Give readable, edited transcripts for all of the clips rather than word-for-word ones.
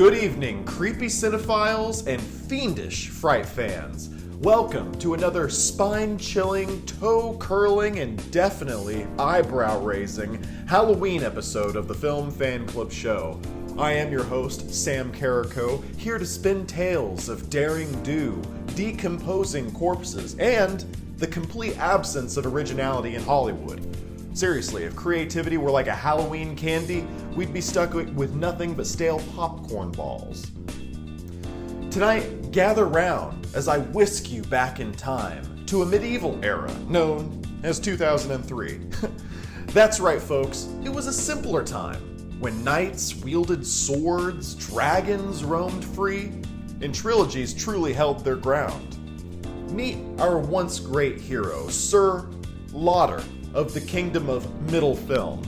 Good evening, creepy cinephiles and fiendish fright fans. Welcome to another spine-chilling, toe-curling, and definitely eyebrow-raising Halloween episode of the Film Fan Club Show. I am your host, Sam Carrico, here to spin tales of daring do, decomposing corpses, and the complete absence of originality in Hollywood. Seriously, if creativity were like a Halloween candy, we'd be stuck with nothing but stale popcorn balls. Tonight, gather round as I whisk you back in time to a medieval era known as 2003. That's right, folks, it was a simpler time when knights wielded swords, dragons roamed free, and trilogies truly held their ground. Meet our once great hero, Sir Lauder of the Kingdom of Middle Film.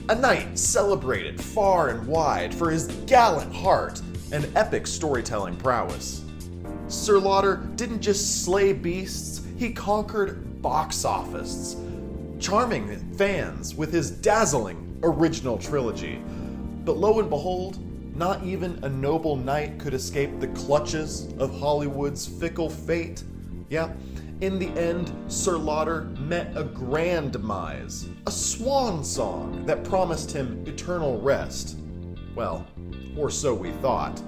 A knight celebrated far and wide for his gallant heart and epic storytelling prowess. Sir Lauder didn't just slay beasts, he conquered box offices, charming fans with his dazzling original trilogy. But lo and behold, not even a noble knight could escape the clutches of Hollywood's fickle fate. Yeah, in the end, Sir Lauder met a grand demise, a swan song that promised him eternal rest. Well, or so we thought.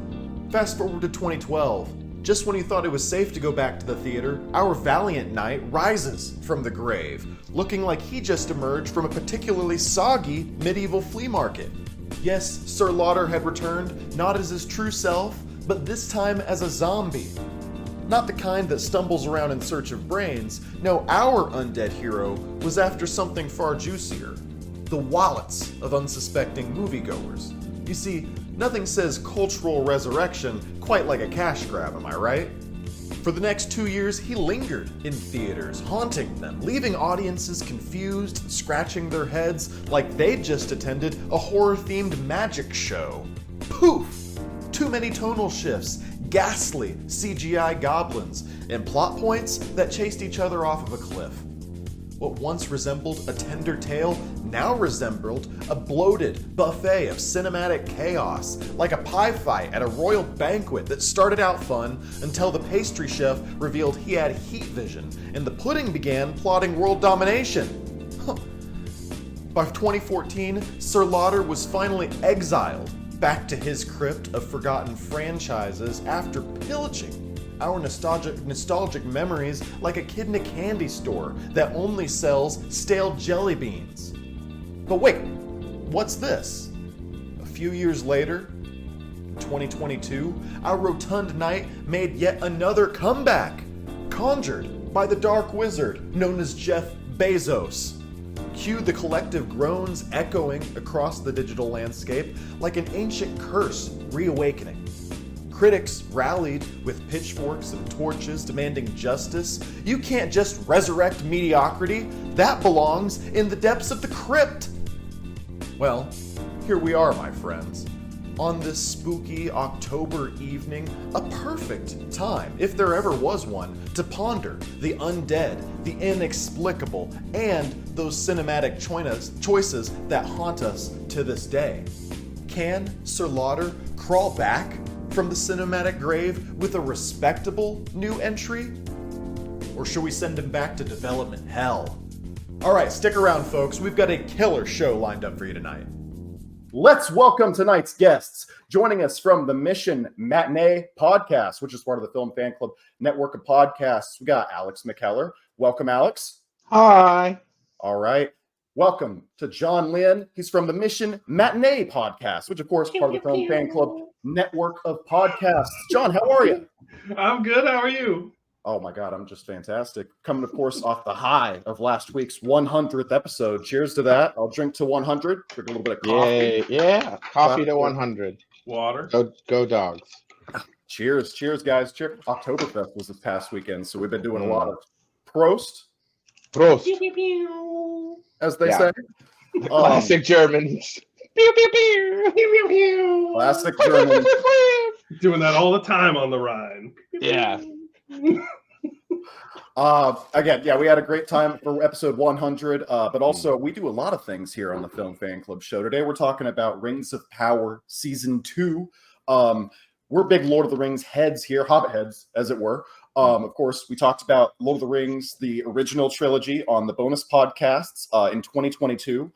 Fast forward to 2012. Just when you thought it was safe to go back to the theater, our valiant knight rises from the grave, looking like he just emerged from a particularly soggy medieval flea market. Yes, Sir Lauder had returned, not as his true self, but this time as a zombie. Not the kind that stumbles around in search of brains. No, our undead hero was after something far juicier. The wallets of unsuspecting moviegoers. You see, nothing says cultural resurrection quite like a cash grab, am I right? For the next 2 years, he lingered in theaters, haunting them, leaving audiences confused and scratching their heads like they'd just attended a horror-themed magic show. Poof! Too many tonal shifts, ghastly CGI goblins, and plot points that chased each other off of a cliff. What once resembled a tender tale now resembled a bloated buffet of cinematic chaos, like a pie fight at a royal banquet that started out fun until the pastry chef revealed he had heat vision, and the pudding began plotting world domination. By 2014, Sir Lauder was finally exiled back to his crypt of forgotten franchises after pillaging our nostalgic memories like a kid in a candy store that only sells stale jelly beans. But wait, what's this? A few years later, in 2022, our rotund knight made yet another comeback, conjured by the dark wizard known as Jeff Bezos. Cue the collective groans echoing across the digital landscape like an ancient curse reawakening. Critics rallied with pitchforks and torches demanding justice. You can't just resurrect mediocrity. That belongs in the depths of the crypt. Well, here we are, my friends. On this spooky October evening, a perfect time, if there ever was one, to ponder the undead, the inexplicable, and those cinematic choices that haunt us to this day. Can Sir Lauder crawl back from the cinematic grave with a respectable new entry? Or should we send him back to development hell? Alright, stick around, folks. We've got a killer show lined up for you tonight. Let's welcome tonight's guests. Joining us from the Mission Matinee podcast, which is part of the Film Fan Club network of podcasts, we got Alex McKellar. Welcome, Alex. Hi. All right. Welcome to John Lynn. He's from the Mission Matinee podcast, which, of course, is part of the Film Fan Club network of podcasts. John, how are you? I'm good. How are you? Oh, my God. I'm just fantastic. Coming, of course, off the high of last week's 100th episode. Cheers to that. I'll drink to 100. Drink a little bit of coffee. Yay. Yeah. Coffee to 100. Water. Go dogs. Cheers. Cheers, guys. Cheers. Oktoberfest was this past weekend, so we've been doing a lot of Prost, Prost. as they say. Classic Germans. Pew, pew, pew. Pew, pew, pew. Classic German. Doing that all the time on the Rhine. Yeah. Again, yeah, we had a great time for episode 100, but also we do a lot of things here on the Film Fan Club show. Today we're talking about Rings of Power Season 2. We're big Lord of the Rings heads here, Hobbit heads, as it were. Of course, we talked about Lord of the Rings, the original trilogy, on the bonus podcasts in 2022.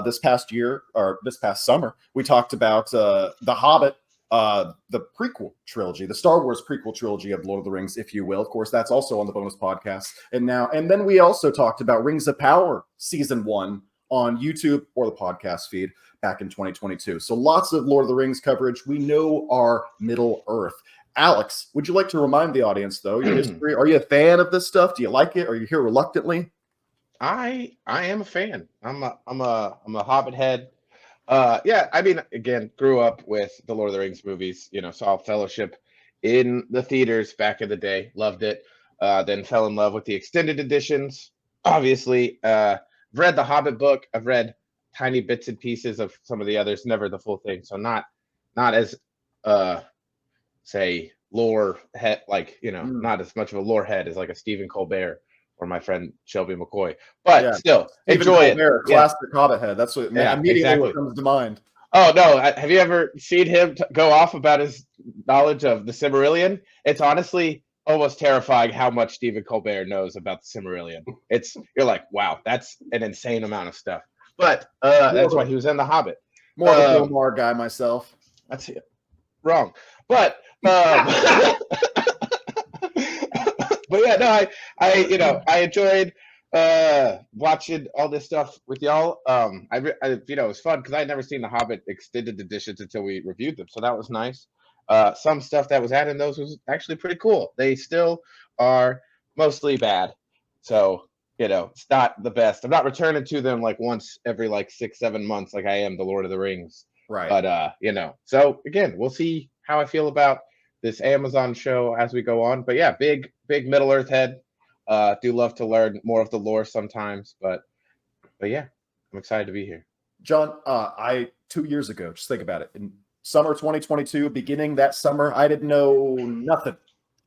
This past summer, we talked about The Hobbit, the prequel trilogy, the Star Wars prequel trilogy of Lord of the Rings, if you will. Of course, that's also on the bonus podcast. And then we also talked about Rings of Power Season 1 on YouTube or the podcast feed back in 2022. So lots of Lord of the Rings coverage. We know our Middle Earth. Alex, would you like to remind the audience, though, your history? Are you a fan of this stuff? Do you like it? Are you here reluctantly? I am a fan. I'm a Hobbit head. Yeah, I mean, again, grew up with the Lord of the Rings movies. Saw Fellowship in the theaters back in the day. Loved it. Then fell in love with the extended editions. Obviously, read the Hobbit book. I've read tiny bits and pieces of some of the others, never the full thing. So not as say lore head, not as much of a lore head as like a Stephen Colbert or my friend Shelby McCoy, but still enjoy Colbert, it. Classic Hobbit head. That's what immediately what comes to mind. Oh no! Have you ever seen him go off about his knowledge of the Silmarillion? It's honestly almost terrifying how much Stephen Colbert knows about the Silmarillion. You're like, wow, that's an insane amount of stuff. But that's why he was in The Hobbit. More of a Bill Maher guy myself. That's it. Wrong. But but yeah, no, I enjoyed watching all this stuff with y'all. It was fun because I had never seen the Hobbit extended editions until we reviewed them, so that was nice. Some stuff that was added in those was actually pretty cool. They still are mostly bad, so it's not the best. I'm not returning to them like once every 6-7 months like I am the Lord of the Rings. Right. But so again, we'll see how I feel about this Amazon show as we go on. But yeah, big Middle Earth head. Do love to learn more of the lore sometimes, but yeah, I'm excited to be here. John, 2 years ago, just think about it. In summer 2022, beginning that summer, I didn't know nothing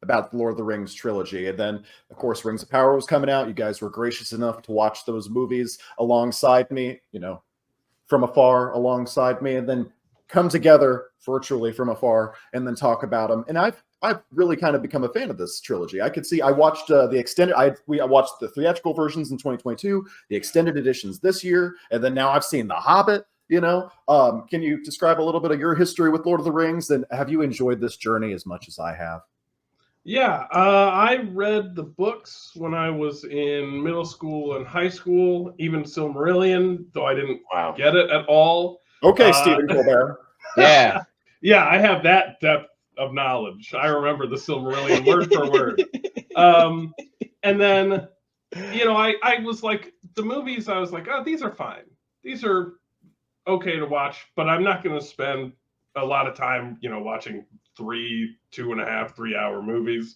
about the Lord of the Rings trilogy. And then, of course, Rings of Power was coming out. You guys were gracious enough to watch those movies alongside me, from afar alongside me, and then come together virtually from afar and then talk about them. And I've really kind of become a fan of this trilogy. I watched the extended. I watched the theatrical versions in 2022, the extended editions this year, and then now I've seen The Hobbit. Can you describe a little bit of your history with Lord of the Rings? And have you enjoyed this journey as much as I have? Yeah, I read the books when I was in middle school and high school, even Silmarillion, though I didn't get it at all. Okay, Stephen Colbert. Yeah. Yeah, I have that depth of knowledge. I remember the Silmarillion word for word. And then, I was like, the movies, I was like, oh, these are fine. These are okay to watch, but I'm not going to spend a lot of time, watching 2.5, 3-hour movies.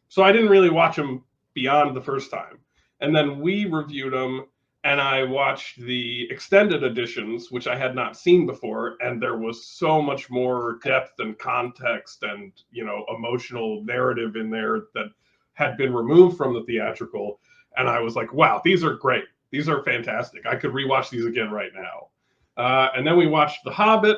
So I didn't really watch them beyond the first time. And then we reviewed them, and I watched the extended editions, which I had not seen before. And there was so much more depth and context and, emotional narrative in there that had been removed from the theatrical. And I was like, wow, these are great. These are fantastic. I could rewatch these again right now. And then we watched The Hobbit.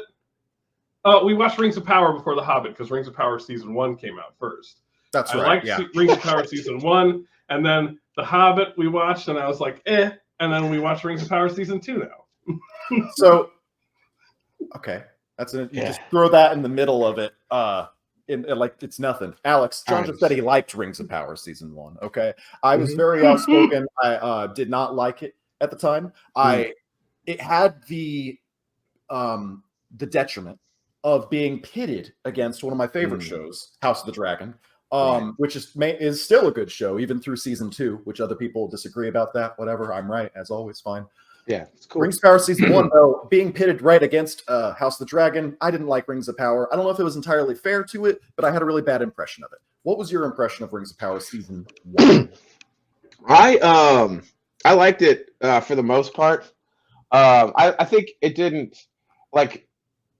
We watched Rings of Power before The Hobbit because Rings of Power Season 1 came out first. That's right. I liked Rings of Power Season 1, and then The Hobbit we watched, and I was like, and then we watched Rings of Power Season 2 now. So, okay. You just throw that in the middle of it, it's nothing. Alex, John just said he liked Rings of Power Season 1, okay? I was very outspoken. I did not like it at the time. It had the detriment of being pitted against one of my favorite shows, House of the Dragon, which is still a good show, even through Season 2, which other people disagree about that. Whatever, I'm right, as always, fine. Yeah, it's cool. Rings of Power Season 1, though, being pitted right against House of the Dragon, I didn't like Rings of Power. I don't know if it was entirely fair to it, but I had a really bad impression of it. What was your impression of Rings of Power Season 1? I liked it for the most part. I think it didn't,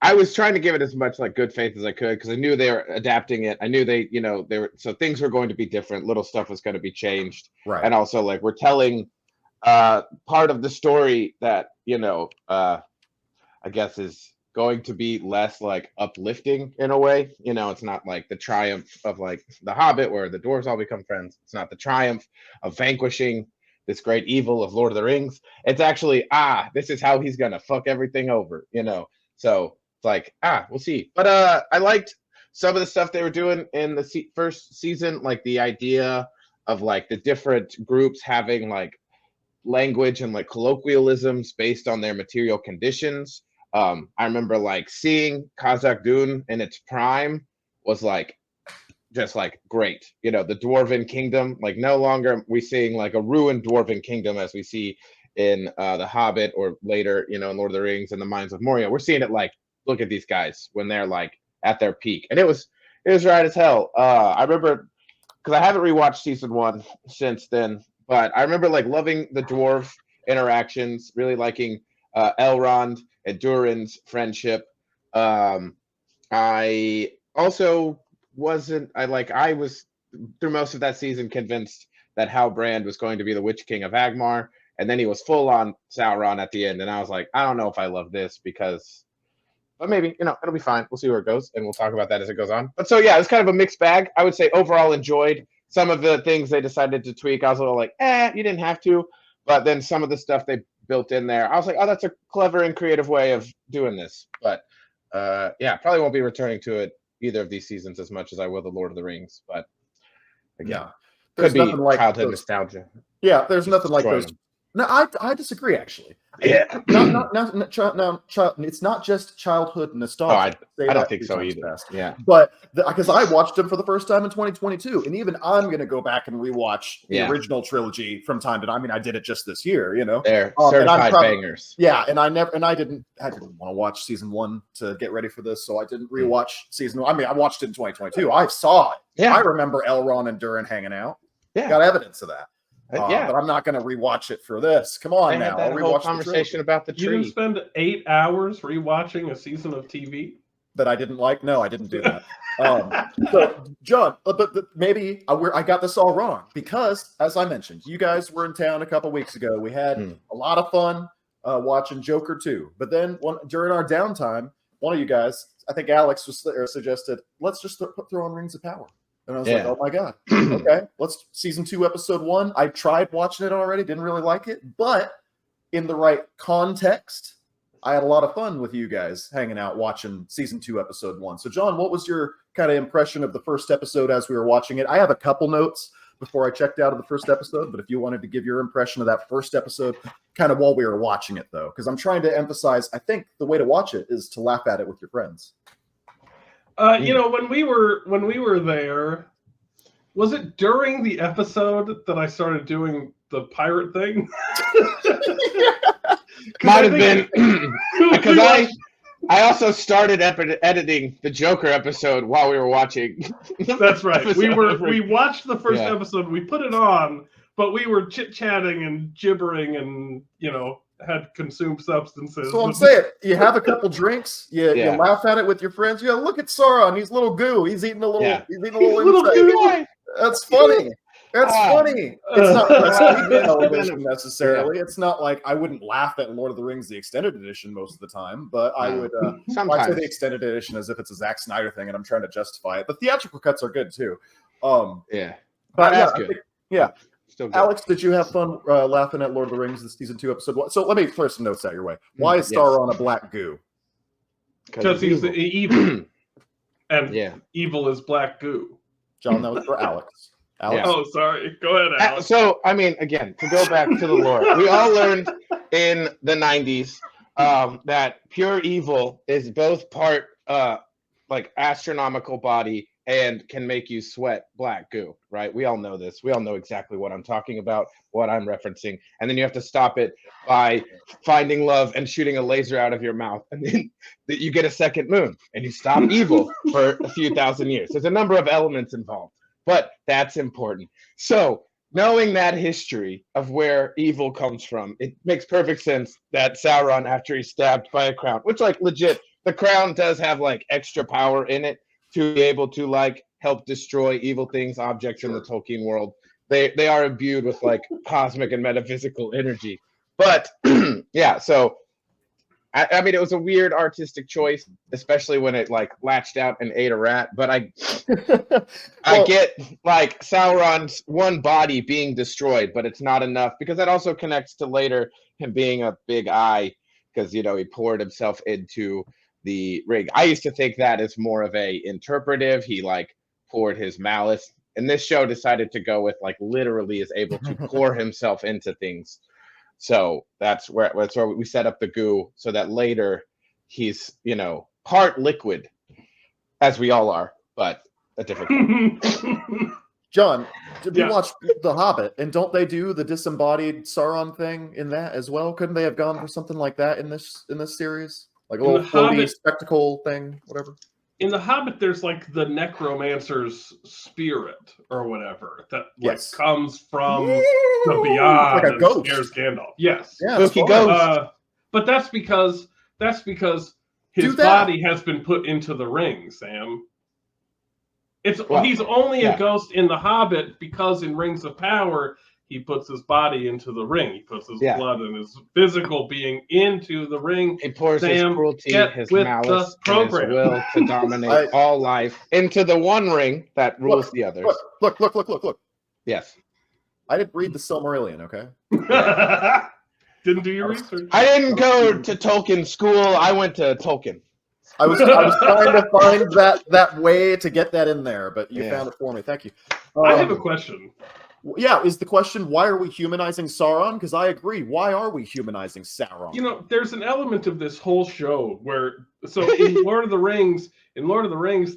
I was trying to give it as much good faith as I could because I knew they were adapting it. I knew they were, so things were going to be different. Little stuff was going to be changed. Right. And also we're telling part of the story that, I guess is going to be less like uplifting in a way. You know, it's not like the triumph of like The Hobbit where the dwarves all become friends. It's not the triumph of vanquishing this great evil of Lord of the Rings. It's actually, this is how he's gonna fuck everything over, you know. So it's like, we'll see. But I liked some of the stuff they were doing in the first season, like the idea of like the different groups having like language and like colloquialisms based on their material conditions. I remember like seeing Khazad Dûn in its prime was like just like great. You know, the Dwarven Kingdom, like no longer we seeing like a ruined Dwarven Kingdom as we see in The Hobbit or later, you know, in Lord of the Rings and the Mines of Moria. We're seeing it like, look at these guys when they're like at their peak. And it was right as hell. I remember, because I haven't rewatched season 1 since then, but I remember like loving the dwarf interactions, really liking Elrond and Durin's friendship. I also I was through most of that season convinced that Halbrand was going to be the Witch King of Agmar, and then he was full on Sauron at the end, and I was like, I don't know if I love this but maybe, you know, it'll be fine. We'll see where it goes, and we'll talk about that as it goes on. But so yeah, it's kind of a mixed bag. I would say overall enjoyed. Some of the things they decided to tweak, I was a little like, you didn't have to. But then some of the stuff they built in there, I was like, oh, that's a clever and creative way of doing this. But probably won't be returning to it either of these seasons as much as I will the Lord of the Rings. But again, could be childhood nostalgia. Yeah, there's nothing like those. No, I disagree actually. Yeah, it's not just childhood nostalgia. I don't think so either. Yeah, but because I watched them for the first time in 2022, and even I'm going to go back and rewatch the original trilogy from time to time. I mean, I did it just this year, you know. They're certified bangers. Yeah, and I didn't want to watch season 1 to get ready for this, so I didn't rewatch season 1. I mean, I watched it in 2022. I saw it. Yeah, I remember Elrond and Durin hanging out. Yeah, got evidence of that. But I'm not going to rewatch it for this. Come on now. I'll rewatch conversation about the tree. You didn't spend 8 hours rewatching a season of TV that I didn't like. No, I didn't do that. So, John, but maybe I got this all wrong because, as I mentioned, you guys were in town a couple weeks ago. We had a lot of fun watching Joker 2. But then during our downtime, one of you guys, I think Alex suggested, let's just throw on Rings of Power. And I was like, oh my God. Okay, let's season 2, episode 1. I tried watching it already, didn't really like it, but in the right context, I had a lot of fun with you guys hanging out watching season 2, episode 1. So John, what was your kind of impression of the first episode as we were watching it? I have a couple notes before I checked out of the first episode, but if you wanted to give your impression of that first episode kind of while we were watching it though, because I'm trying to emphasize, I think the way to watch it is to laugh at it with your friends. You know, when we were there, was it during the episode that I started doing the pirate thing? Might have been because I also started editing the Joker episode while we were watching. That's right. We watched the first episode. We put it on, but we were chit-chatting and gibbering and, you know, had consumed substances. So I'm saying, you have a couple drinks, you laugh at it with your friends. You go, look at Sauron, he's a little goo. He's eating a little insect. That's funny. That's funny. It's not television necessarily. It's not like I wouldn't laugh at Lord of the Rings, the extended edition most of the time, but I would I say the extended edition as if it's a Zack Snyder thing and I'm trying to justify it. The theatrical cuts are good too. But that's good. Alex, did you have fun laughing at Lord of the Rings, the season 2, episode 1? So let me throw some notes out your way. Why is Sauron a black goo? Because he's evil. And evil is black goo. John, that was for Alex. Alex? Oh, sorry. Go ahead, Alex. So, I mean, again, to go back to the lore, we all learned in the 90s that pure evil is both part like astronomical body and can make you sweat black goo, right? We all know this. We all know exactly what I'm talking about, what I'm referencing. And then you have to stop it by finding love and shooting a laser out of your mouth. And then you get a second moon and you stop evil for a few thousand years. There's a number of elements involved, but that's important. So knowing that history of where evil comes from, it makes perfect sense that Sauron, after he's stabbed by a crown, which like legit, the crown does have like extra power in it, to be able to like help destroy evil things, objects in the Tolkien world. They are imbued with like cosmic and metaphysical energy. But so I mean, it was a weird artistic choice, especially when it like latched out and ate a rat. But I get like Sauron's one body being destroyed, but it's not enough because that also connects to later him being a big eye because he poured himself into the ring. I used to think that is more of a interpretive. He like poured his malice, and this show decided to go with like literally is able to pour himself into things. So that's where we set up the goo so that later he's part liquid, as we all are, but a different kind. John, did you watch The Hobbit, and don't they do the disembodied Sauron thing in that as well? Couldn't they have gone for something like that in this series? Like a little floaty spectacle thing, whatever. In The Hobbit, there's like the necromancer's spirit or whatever that comes from the beyond like a ghost. And scares Gandalf. Yes. Yeah, he goes. But that's because his body has been put into the ring, Sam. He's only a ghost in The Hobbit because in Rings of Power he puts his body into the ring. He puts his blood and his physical being into the ring. He pours his cruelty, his malice, and his will to dominate all life into the one ring that rules the others. Look. Yes. I didn't read the Silmarillion, okay? Didn't do your research. I didn't go to Tolkien school. I went to Tolkien. I was trying to find that way to get that in there, but you found it for me. Thank you. I have a question. Yeah, is the question, why are we humanizing Sauron? Because I agree. Why are we humanizing Sauron? There's an element of this whole show where, so in Lord of the Rings,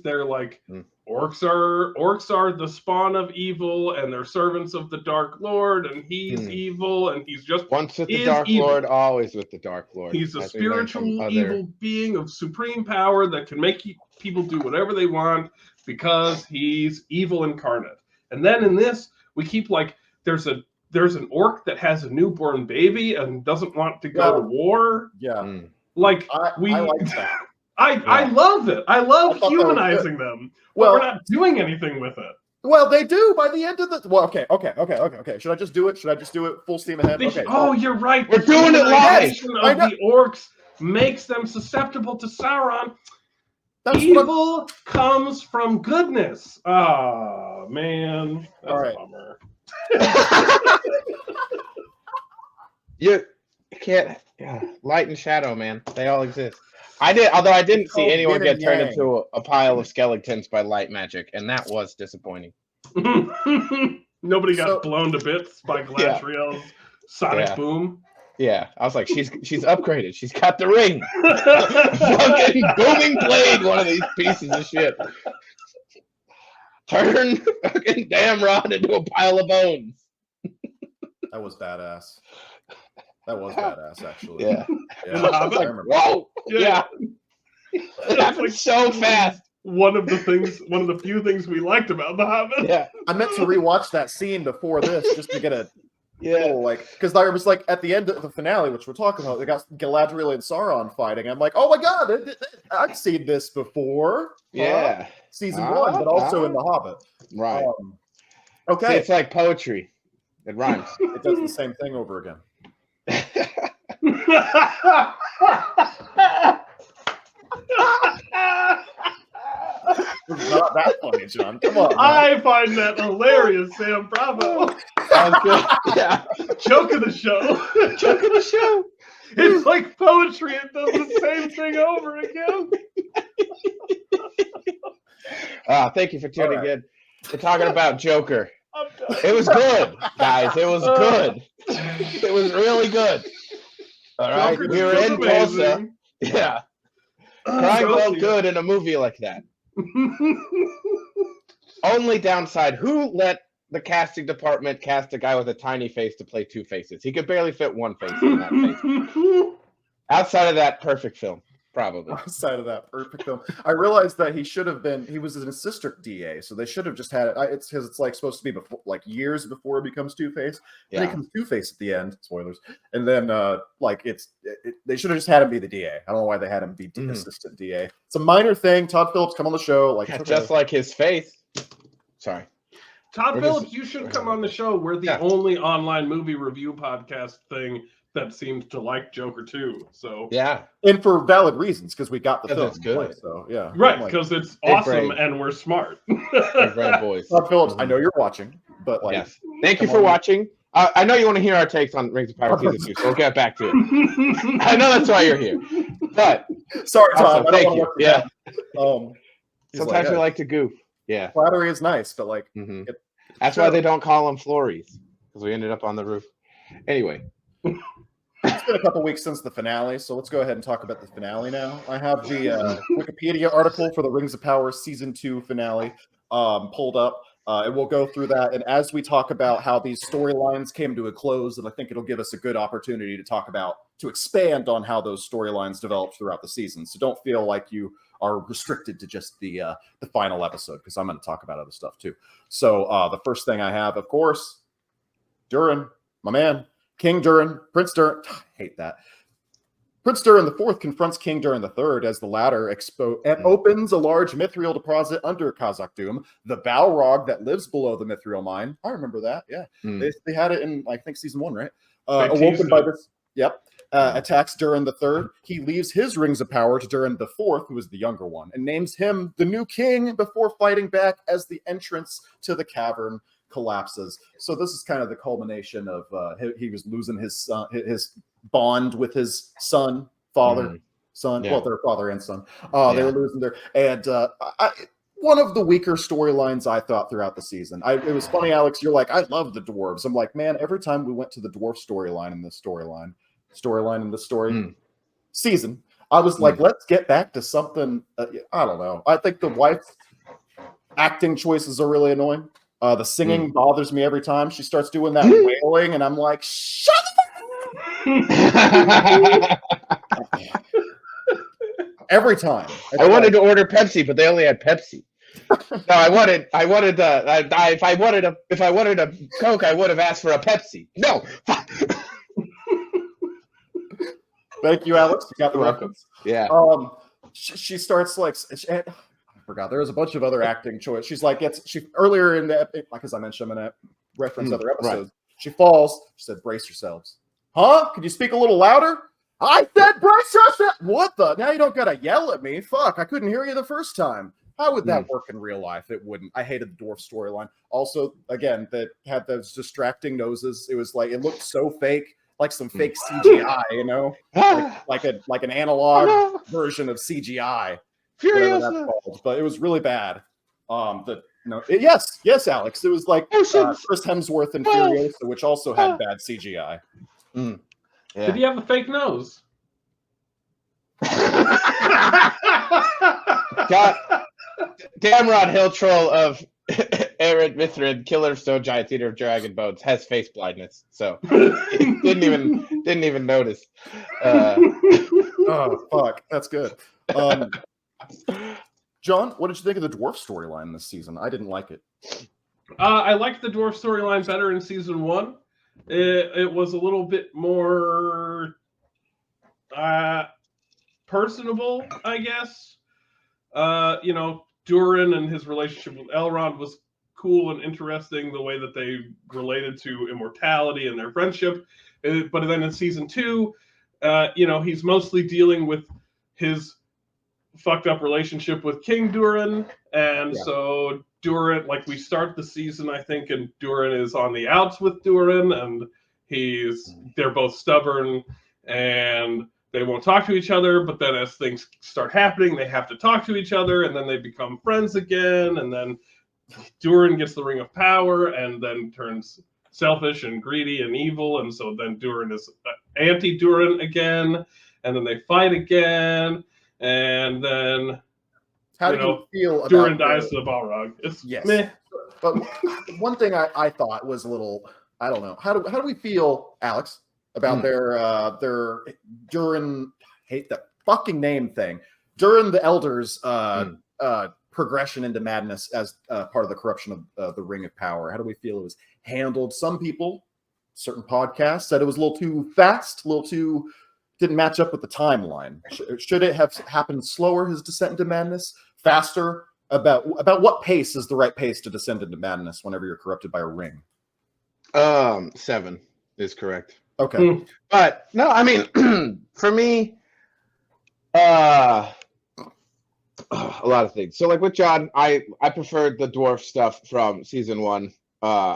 they're like, orcs are the spawn of evil, and they're servants of the Dark Lord, and he's evil, and he's just once with the Dark Lord, always with the Dark Lord. He's a spiritual evil being of supreme power that can make people do whatever they want because he's evil incarnate. And then in this, we keep like there's an orc that has a newborn baby and doesn't want to go to war. Yeah, like I like that. I love it. I love humanizing them. Well, we're not doing anything with it. Well, they do by the end of the. Well, okay. Should I just do it? Full steam ahead? Okay. Oh, you're right. We're doing it live. Of the orcs makes them susceptible to Sauron. Evil comes from goodness. Oh, man. That's a bummer. You can't. Light and shadow, man. They all exist. Although I didn't see anyone get turned into a pile of skeletons by light magic, and that was disappointing. Nobody got blown to bits by Galadriel's sonic boom. Yeah, I was like, she's upgraded. She's got the ring. Fucking booming blade, one of these pieces of shit. Turn fucking damn rod into a pile of bones. That was badass. That was badass, actually. Yeah. I was like, whoa! Yeah. It happened so fast. One of the few things we liked about The Hobbit. Yeah. I meant to rewatch that scene before this just to get a because there was like at the end of the finale, which we're talking about, they got Galadriel and Sauron fighting. I'm like, oh my god, I've seen this before. Yeah. Season 1, but also in The Hobbit. Right. Okay. See, it's like poetry. It rhymes. It does the same thing over again. It's not that funny, John. Come on. Man. I find that hilarious, Sam. Bravo. Yeah. Joke of the show. Joke of the show. It's like poetry. It does the same thing over again. Thank you for tuning in. We're talking about Joker. It was good, guys. It was good. It was really good. All right. Joker's we were in amazing. Tulsa. Yeah. Crying felt good in a movie like that. Only downside, who let the casting department cast a guy with a tiny face to play two faces? He could barely fit one face in that face. Outside of that, perfect film. Probably. Outside of that, perfect film. I realized that he was an assistant DA, so they should have just had it. It's because it's like supposed to be before, like years before it becomes Two-Face. Yeah. Then it becomes Two-Face at the end. Spoilers. And then they should have just had him be the DA. I don't know why they had him be assistant DA. It's a minor thing. Todd Phillips, come on the show. Just like his face. Sorry. Todd Phillips, you should come on the show. We're the only online movie review podcast thing that seems to like Joker too. So Yeah. And for valid reasons, because we got the 'Cause film. it's good. Like, so yeah. right, Like, because it's Big awesome brain. and we're smart. Big red boys. Todd Phillips, I Mhm. know you're watching, but like, Yes. Thank you come for on. watching. I know you want to hear our takes on Rings of Power season 2, so we'll get back to it. I know that's why you're here. But sorry, Todd, also, I don't thank want to you. work you Yeah. down. He's Sometimes we "Hey, like to goof. Yeah. flattery is nice, but like, Mhm. it- That's why they don't call them Flories, because we ended up on the roof. Anyway. it's been a couple weeks since the finale, so let's go ahead and talk about the finale now. I have the Wikipedia article for the Rings of Power season 2 finale pulled up, and we'll go through that. And as we talk about how these storylines came to a close, and I think it'll give us a good opportunity to expand on how those storylines developed throughout the season. So don't feel like you are restricted to just the final episode, because I'm going to talk about other stuff too. So the first thing I have, of course, Durin, my man. King Durin, Prince Durin, I hate that. Prince Durin IV confronts King Durin III as the latter opens a large mithril deposit under Khazad-dûm, the Balrog that lives below the mithril mine. I remember that, yeah. They had it in, I think, season 1, right? Awoken by this, attacks Durin III. He leaves his rings of power to Durin IV, who is the younger one, and names him the new king before fighting back as the entrance to the cavern collapses. So this is kind of the culmination of he was losing his bond with his son. Well, their father and son. They were losing their, and one of the weaker storylines I thought throughout the season. It was funny, Alex, you're like, I love the dwarves. I'm like, man, every time we went to the dwarf storyline in this story season, I was like, let's get back to something. I don't know. I think the wife's acting choices are really annoying. The singing bothers me every time she starts doing that wailing, and I'm like, shut up! Every time. I wanted to order Pepsi, but they only had Pepsi. No, if I wanted a Coke, I would have asked for a Pepsi. No. Thank you, Alex. You got the welcome. reference. Yeah. She starts like, I forgot. There was a bunch of other acting choice. She's like, earlier in the, like as I mentioned, I'm gonna reference other episodes. Right. She falls. She said, "Brace yourselves." Huh? Could you speak a little louder? I said, "Brace yourself." What the? Now you don't gotta yell at me. Fuck! I couldn't hear you the first time. How would that work in real life? It wouldn't. I hated the dwarf storyline. Also, again, that had those distracting noses. It was like it looked so fake. Like some fake CGI, you know, like an analog version of CGI. Whatever that's called, but it was really bad. Yes, Alex. It was like Chris Hemsworth in Furiosa, which also had bad CGI. Yeah. Did he have a fake nose? God, Damrod Hill Troll of Arid Mithrid, Killer of Stone Giants, Eater of Dragon Bones, has face blindness, so didn't even notice. Oh fuck, that's good. John, what did you think of the dwarf storyline this season? I didn't like it. I liked the dwarf storyline better in season 1. It was a little bit more personable, I guess. Durin and his relationship with Elrond was cool and interesting, the way that they related to immortality and their friendship. But then in season 2, he's mostly dealing with his fucked up relationship with King Durin, and so Durin, like, we start the season, I think, and Durin is on the outs with Durin, and they're both stubborn and they won't talk to each other, but then as things start happening, they have to talk to each other, and then they become friends again, and then Durin gets the Ring of Power and then turns selfish and greedy and evil, and so then Durin is anti-Durin again, and then they fight again, and then how do you feel about Durin dies to the Balrog? It's meh. But one thing I thought was a little, I don't know. How do we feel, Alex, about their Durin, hate that fucking name thing, Durin the Elder's progression into madness as part of the corruption of the Ring of Power? How do we feel it was handled? Some people, certain podcasts, said it was a little too fast, didn't match up with the timeline. Should it have happened slower, his descent into madness? Faster? About what pace is the right pace to descend into madness whenever you're corrupted by a ring? 7 is correct. Okay. But no, I mean, for me, uh, a lot of things. So like with John, I preferred the dwarf stuff from season one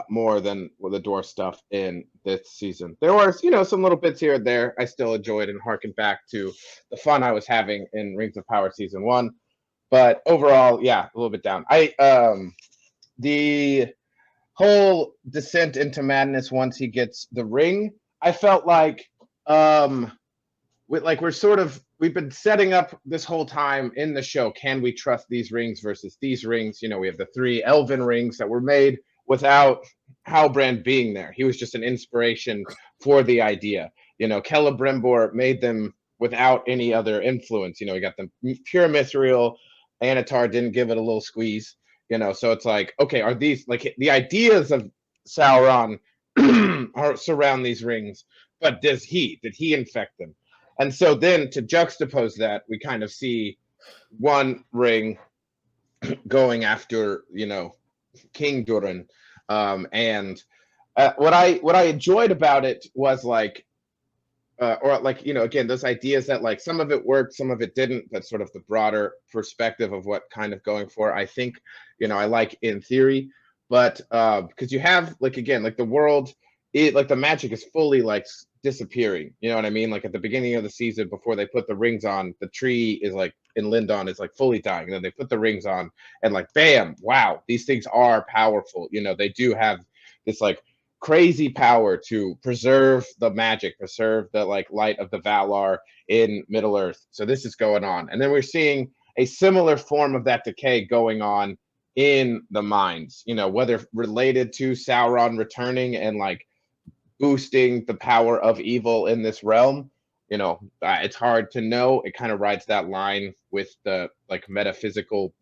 more than the dwarf stuff in this season. There were, some little bits here and there I still enjoyed and harkened back to the fun I was having in Rings of Power season one. But overall, yeah, a little bit down. The whole descent into madness once he gets the ring, I felt like we've been setting up this whole time in the show. Can we trust these rings versus these rings? We have the 3 elven rings that were made without Halbrand being there. He was just an inspiration for the idea. Celebrimbor made them without any other influence. He got them pure mithril. Anatar didn't give it a little squeeze. So it's like, okay, are these like the ideas of Sauron are surround these rings, but did he infect them? And so then to juxtapose that, we kind of see one ring going after, King Durin. And what I enjoyed about it was again, those ideas that like some of it worked, some of it didn't. That's sort of the broader perspective of what kind of going for. I think, I like in theory, but because you have the world, the magic is fully disappearing. You know what I mean? Like at the beginning of the season, before they put the rings on, the tree is in Lindon is fully dying. And then they put the rings on, and bam, wow, these things are powerful. They do have this crazy power to preserve the magic, preserve the light of the Valar in Middle Earth. So this is going on, and then we're seeing a similar form of that decay going on in the mines. Whether related to Sauron returning and boosting the power of evil in this realm. It's hard to know. It kind of rides that line with the metaphysical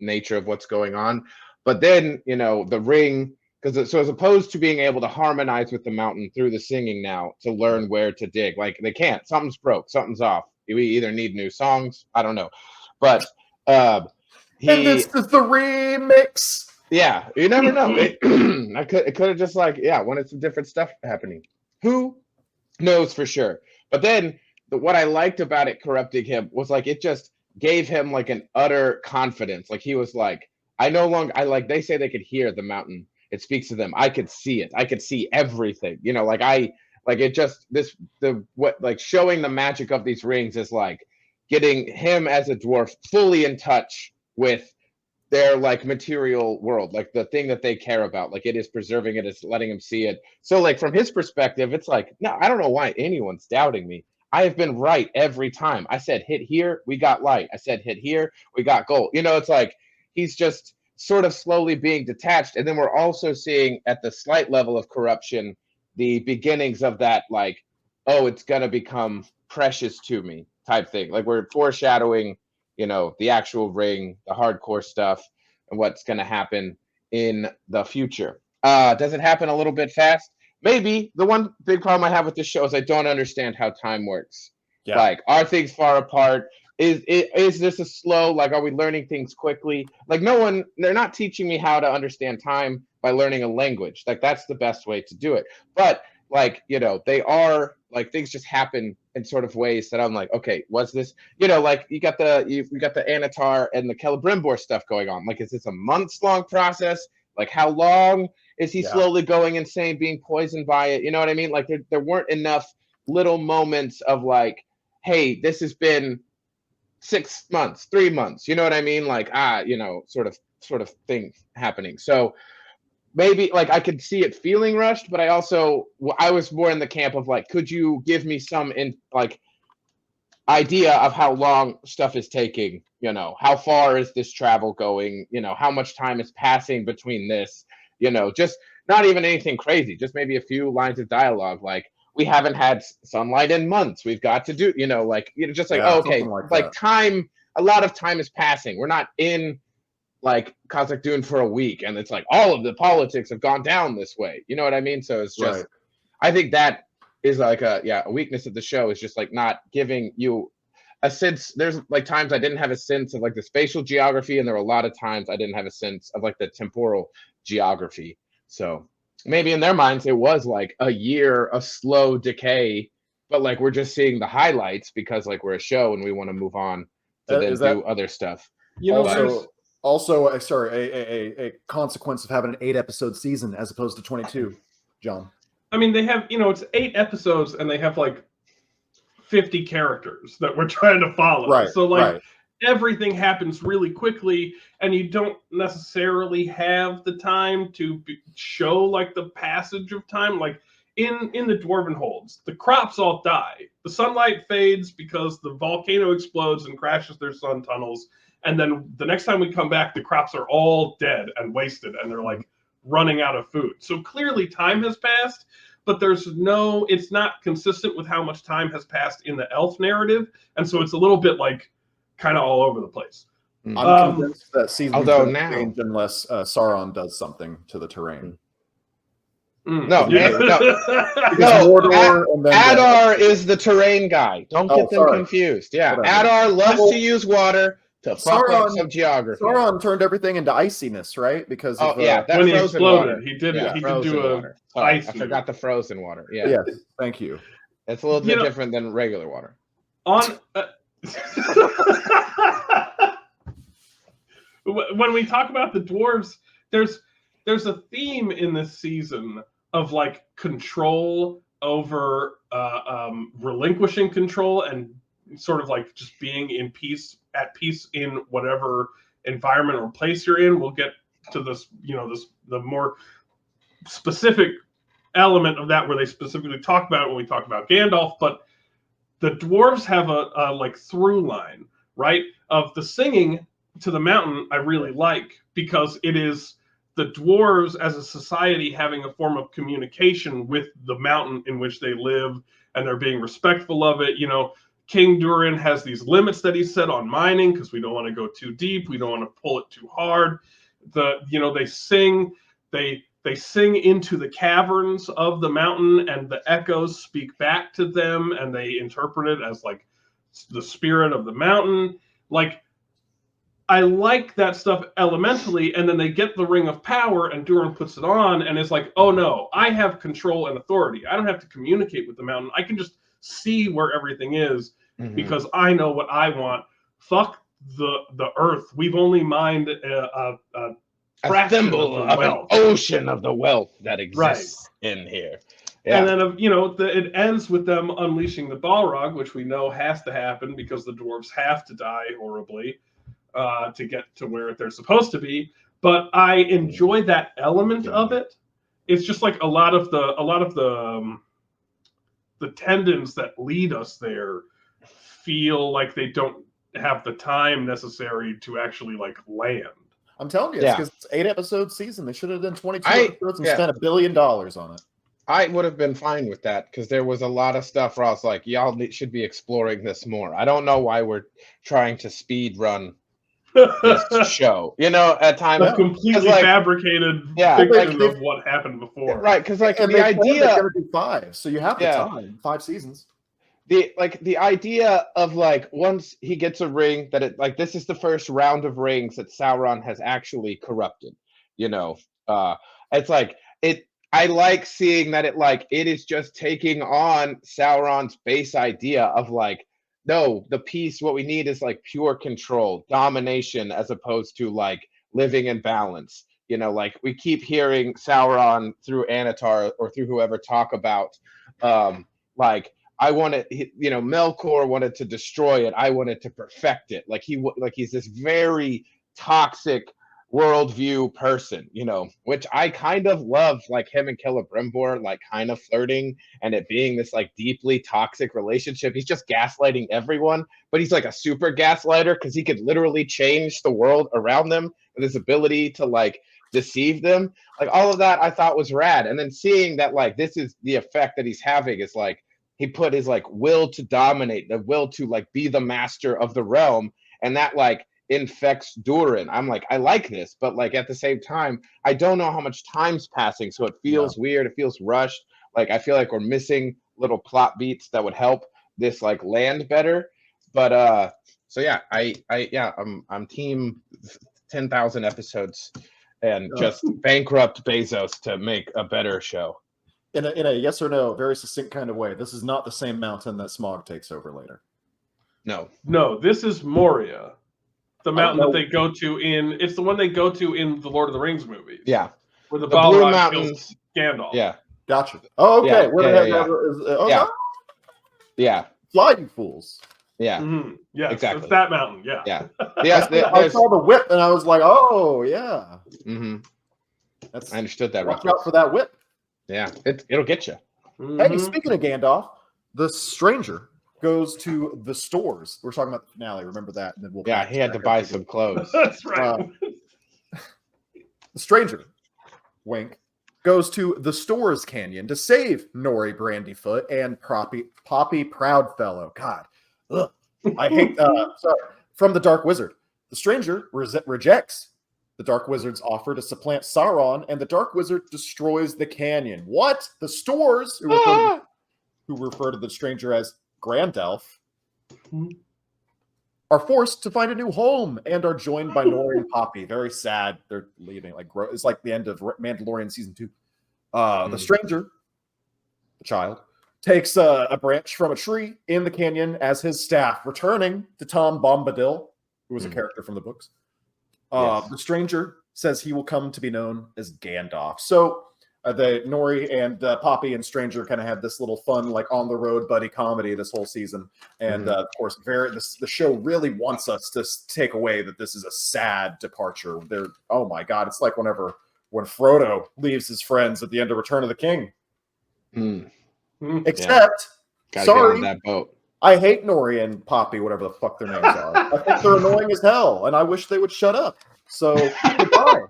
nature of what's going on. But then, the ring, so as opposed to being able to harmonize with the mountain through the singing now to learn where to dig, they can't. Something's broke. Something's off. We either need new songs. I don't know. But and this is the remix. Yeah, you never know. It could have just wanted some different stuff happening. Who knows for sure? But then what I liked about it corrupting him was it just gave him an utter confidence. He was they say they could hear the mountain. It speaks to them. I could see it. I could see everything. Showing the magic of these rings is getting him as a dwarf fully in touch with their material world, the thing that they care about. It is preserving it, it's letting him see it. So from his perspective, it's no, I don't know why anyone's doubting me. I have been right every time. I said hit here, we got light. I said hit here, we got gold. It's he's just sort of slowly being detached. And then we're also seeing at the slight level of corruption the beginnings of that oh, it's gonna become precious to me type thing. We're foreshadowing the actual ring, the hardcore stuff, and what's going to happen in the future. Does it happen a little bit fast? Maybe. The one big problem I have with this show is I don't understand how time works. Yeah. Are things far apart? Is this a slow, are we learning things quickly? They're not teaching me how to understand time by learning a language. That's the best way to do it. But they are things just happen in sort of ways that I'm okay, what's this? You got the Anatar and the Celebrimbor stuff going on. Is this a months-long process? How long is he slowly going insane, being poisoned by it? You know what I mean? There weren't enough little moments of hey, this has been 6 months, 3 months. You know what I mean? Sort of thing happening. So maybe I could see it feeling rushed, but I was more in the camp of could you give me some idea of how long stuff is taking? How far is this travel going? How much time is passing between this? Just not even anything crazy, just maybe a few lines of dialogue. We haven't had sunlight in months. We've got to do, time. A lot of time is passing. We're not in Khazak Dune for a week, and it's all of the politics have gone down this way. You know what I mean? So it's just, I think that is a weakness of the show, is just not giving you a sense. There's times I didn't have a sense of the spatial geography, and there were a lot of times I didn't have a sense of the temporal geography. So maybe in their minds it was like a year of slow decay, but like we're just seeing the highlights because like we're a show and we want to move on to then Is that do other stuff. You know, there's also a consequence of having an 8-episode season as opposed to 22, John? I mean, they have, it's 8 episodes and they have like 50 characters that we're trying to follow. Right. So like right. everything happens really quickly and you don't necessarily have the time to show like the passage of time. Like in the Dwarven Holds, the crops all die. The sunlight fades because the volcano explodes and crashes their sun tunnels. And then the next time we come back, the crops are all dead and wasted and they're like running out of food. So clearly time has passed, but it's not consistent with how much time has passed in the elf narrative. And so it's a little bit like kind of all over the place. I'm convinced that seasons although don't change unless Sauron does something to the terrain. No, Yeah. no. Adar is the terrain guy. Don't get them confused. Yeah, Whatever. Adar loves to use water to fuck up some geography. Sauron turned everything into iciness, right? Because of, that when he frozen exploded, water. he did frozen do a water. ice. I forgot the frozen water. Yeah. Yes, thank you. It's a little bit different than regular water. When we talk about the dwarves, there's a theme in this season of like control over relinquishing control and sort of like just being at peace in whatever environment or place you're in. We'll get to this, the more specific element of that where they specifically talk about it when we talk about Gandalf, but the dwarves have a like through line, right? Of the singing to the mountain I really like because it is the dwarves as a society having a form of communication with the mountain in which they live, and they're being respectful of it. King Durin has these limits that he set on mining because we don't want to go too deep, we don't want to pull it too hard. They sing, they sing into the caverns of the mountain, and the echoes speak back to them, and they interpret it as like the spirit of the mountain. Like, I like that stuff elementally, and then they get the Ring of Power, and Durin puts it on, and it's like, oh no, I have control and authority. I don't have to communicate with the mountain. I can just see where everything is because I know what I want. Fuck the earth. We've only mined a thimble of an ocean of the wealth that exists in here. Yeah. And then, it ends with them unleashing the Balrog, which we know has to happen because the dwarves have to die horribly to get to where they're supposed to be. But I enjoy that element of it. It's just like a lot of the tendons that lead us there feel like they don't have the time necessary to actually like land. I'm telling you, it's because it's 8-episode season. They should have done 22 episodes and spent $1 billion on it. I would have been fine with that because there was a lot of stuff where I was like, y'all should be exploring this more. I don't know why we're trying to speed run this show. At times a completely fabricated fiction of what happened before. Right, because like and the idea they're gonna do 5, so you have the time. 5 seasons. The idea of like once he gets a ring that this is the first round of rings that Sauron has actually corrupted. It's like it. I like seeing that it is just taking on Sauron's base idea of like, no, the peace, what we need is like pure control, domination, as opposed to like living in balance. Like we keep hearing Sauron through Anatar or through whoever talk about like, I wanted, Melkor wanted to destroy it. I wanted to perfect it. Like he's this very toxic worldview person, which I kind of love, like him and Celebrimbor, like kind of flirting and it being this like deeply toxic relationship. He's just gaslighting everyone, but he's like a super gaslighter because he could literally change the world around them with his ability to like deceive them. Like all of that I thought was rad. And then seeing that like this is the effect that he's having is like he put his like will to dominate, the will to like be the master of the realm, and that like infects Durin. I'm like, I like this, but like at the same time, I don't know how much time's passing, so it feels weird. It feels rushed. Like I feel like we're missing little plot beats that would help this like land better. But so yeah, I'm team 10,000 episodes and just bankrupt Bezos to make a better show. In a yes or no, very succinct kind of way, this is not the same mountain that Smaug takes over later. No, this is Moria. The mountain know. that they go to it's the one they go to in the Lord of the Rings movies. Yeah. Where the Blue Balrog Mountains. kills Gandalf. Yeah. Gotcha. Oh, okay. Yeah, Where the heck yeah. Yeah. Fly, you fools. Yeah. Mm-hmm. Yes, exactly. it's that mountain. Yeah. Yeah. Yes, I saw the whip and I was like, oh, yeah. Mm-hmm. I understood that. Watch out for that whip. Yeah. It'll get you. Mm-hmm. Hey, speaking of Gandalf, the stranger goes to the stores. We're talking about the finale. Remember that? And then we'll he had to buy some clothes. That's right. The stranger, wink, goes to the stores canyon to save Nori Brandyfoot and Poppy Proudfellow. God, ugh. I hate from the Dark Wizard. The stranger rejects the Dark Wizard's offer to supplant Sauron, and the Dark Wizard destroys the canyon. What? The stores, who refer to the stranger as Gandalf, are forced to find a new home and are joined by Nori and Poppy. Very sad. They're leaving. It's like the end of Mandalorian season 2. The stranger, the child, takes a branch from a tree in the canyon as his staff, returning to Tom Bombadil, who was a character from the books. The stranger says he will come to be known as Gandalf. So the Nori and Poppy and Stranger kind of have this little fun, like on the road buddy comedy this whole season. And of course, the show really wants us to take away that this is a sad departure. Oh my God, it's like when Frodo leaves his friends at the end of Return of the King. Except, sorry, get on that boat. I hate Nori and Poppy, whatever the fuck their names are. I think they're annoying as hell, and I wish they would shut up. So, goodbye.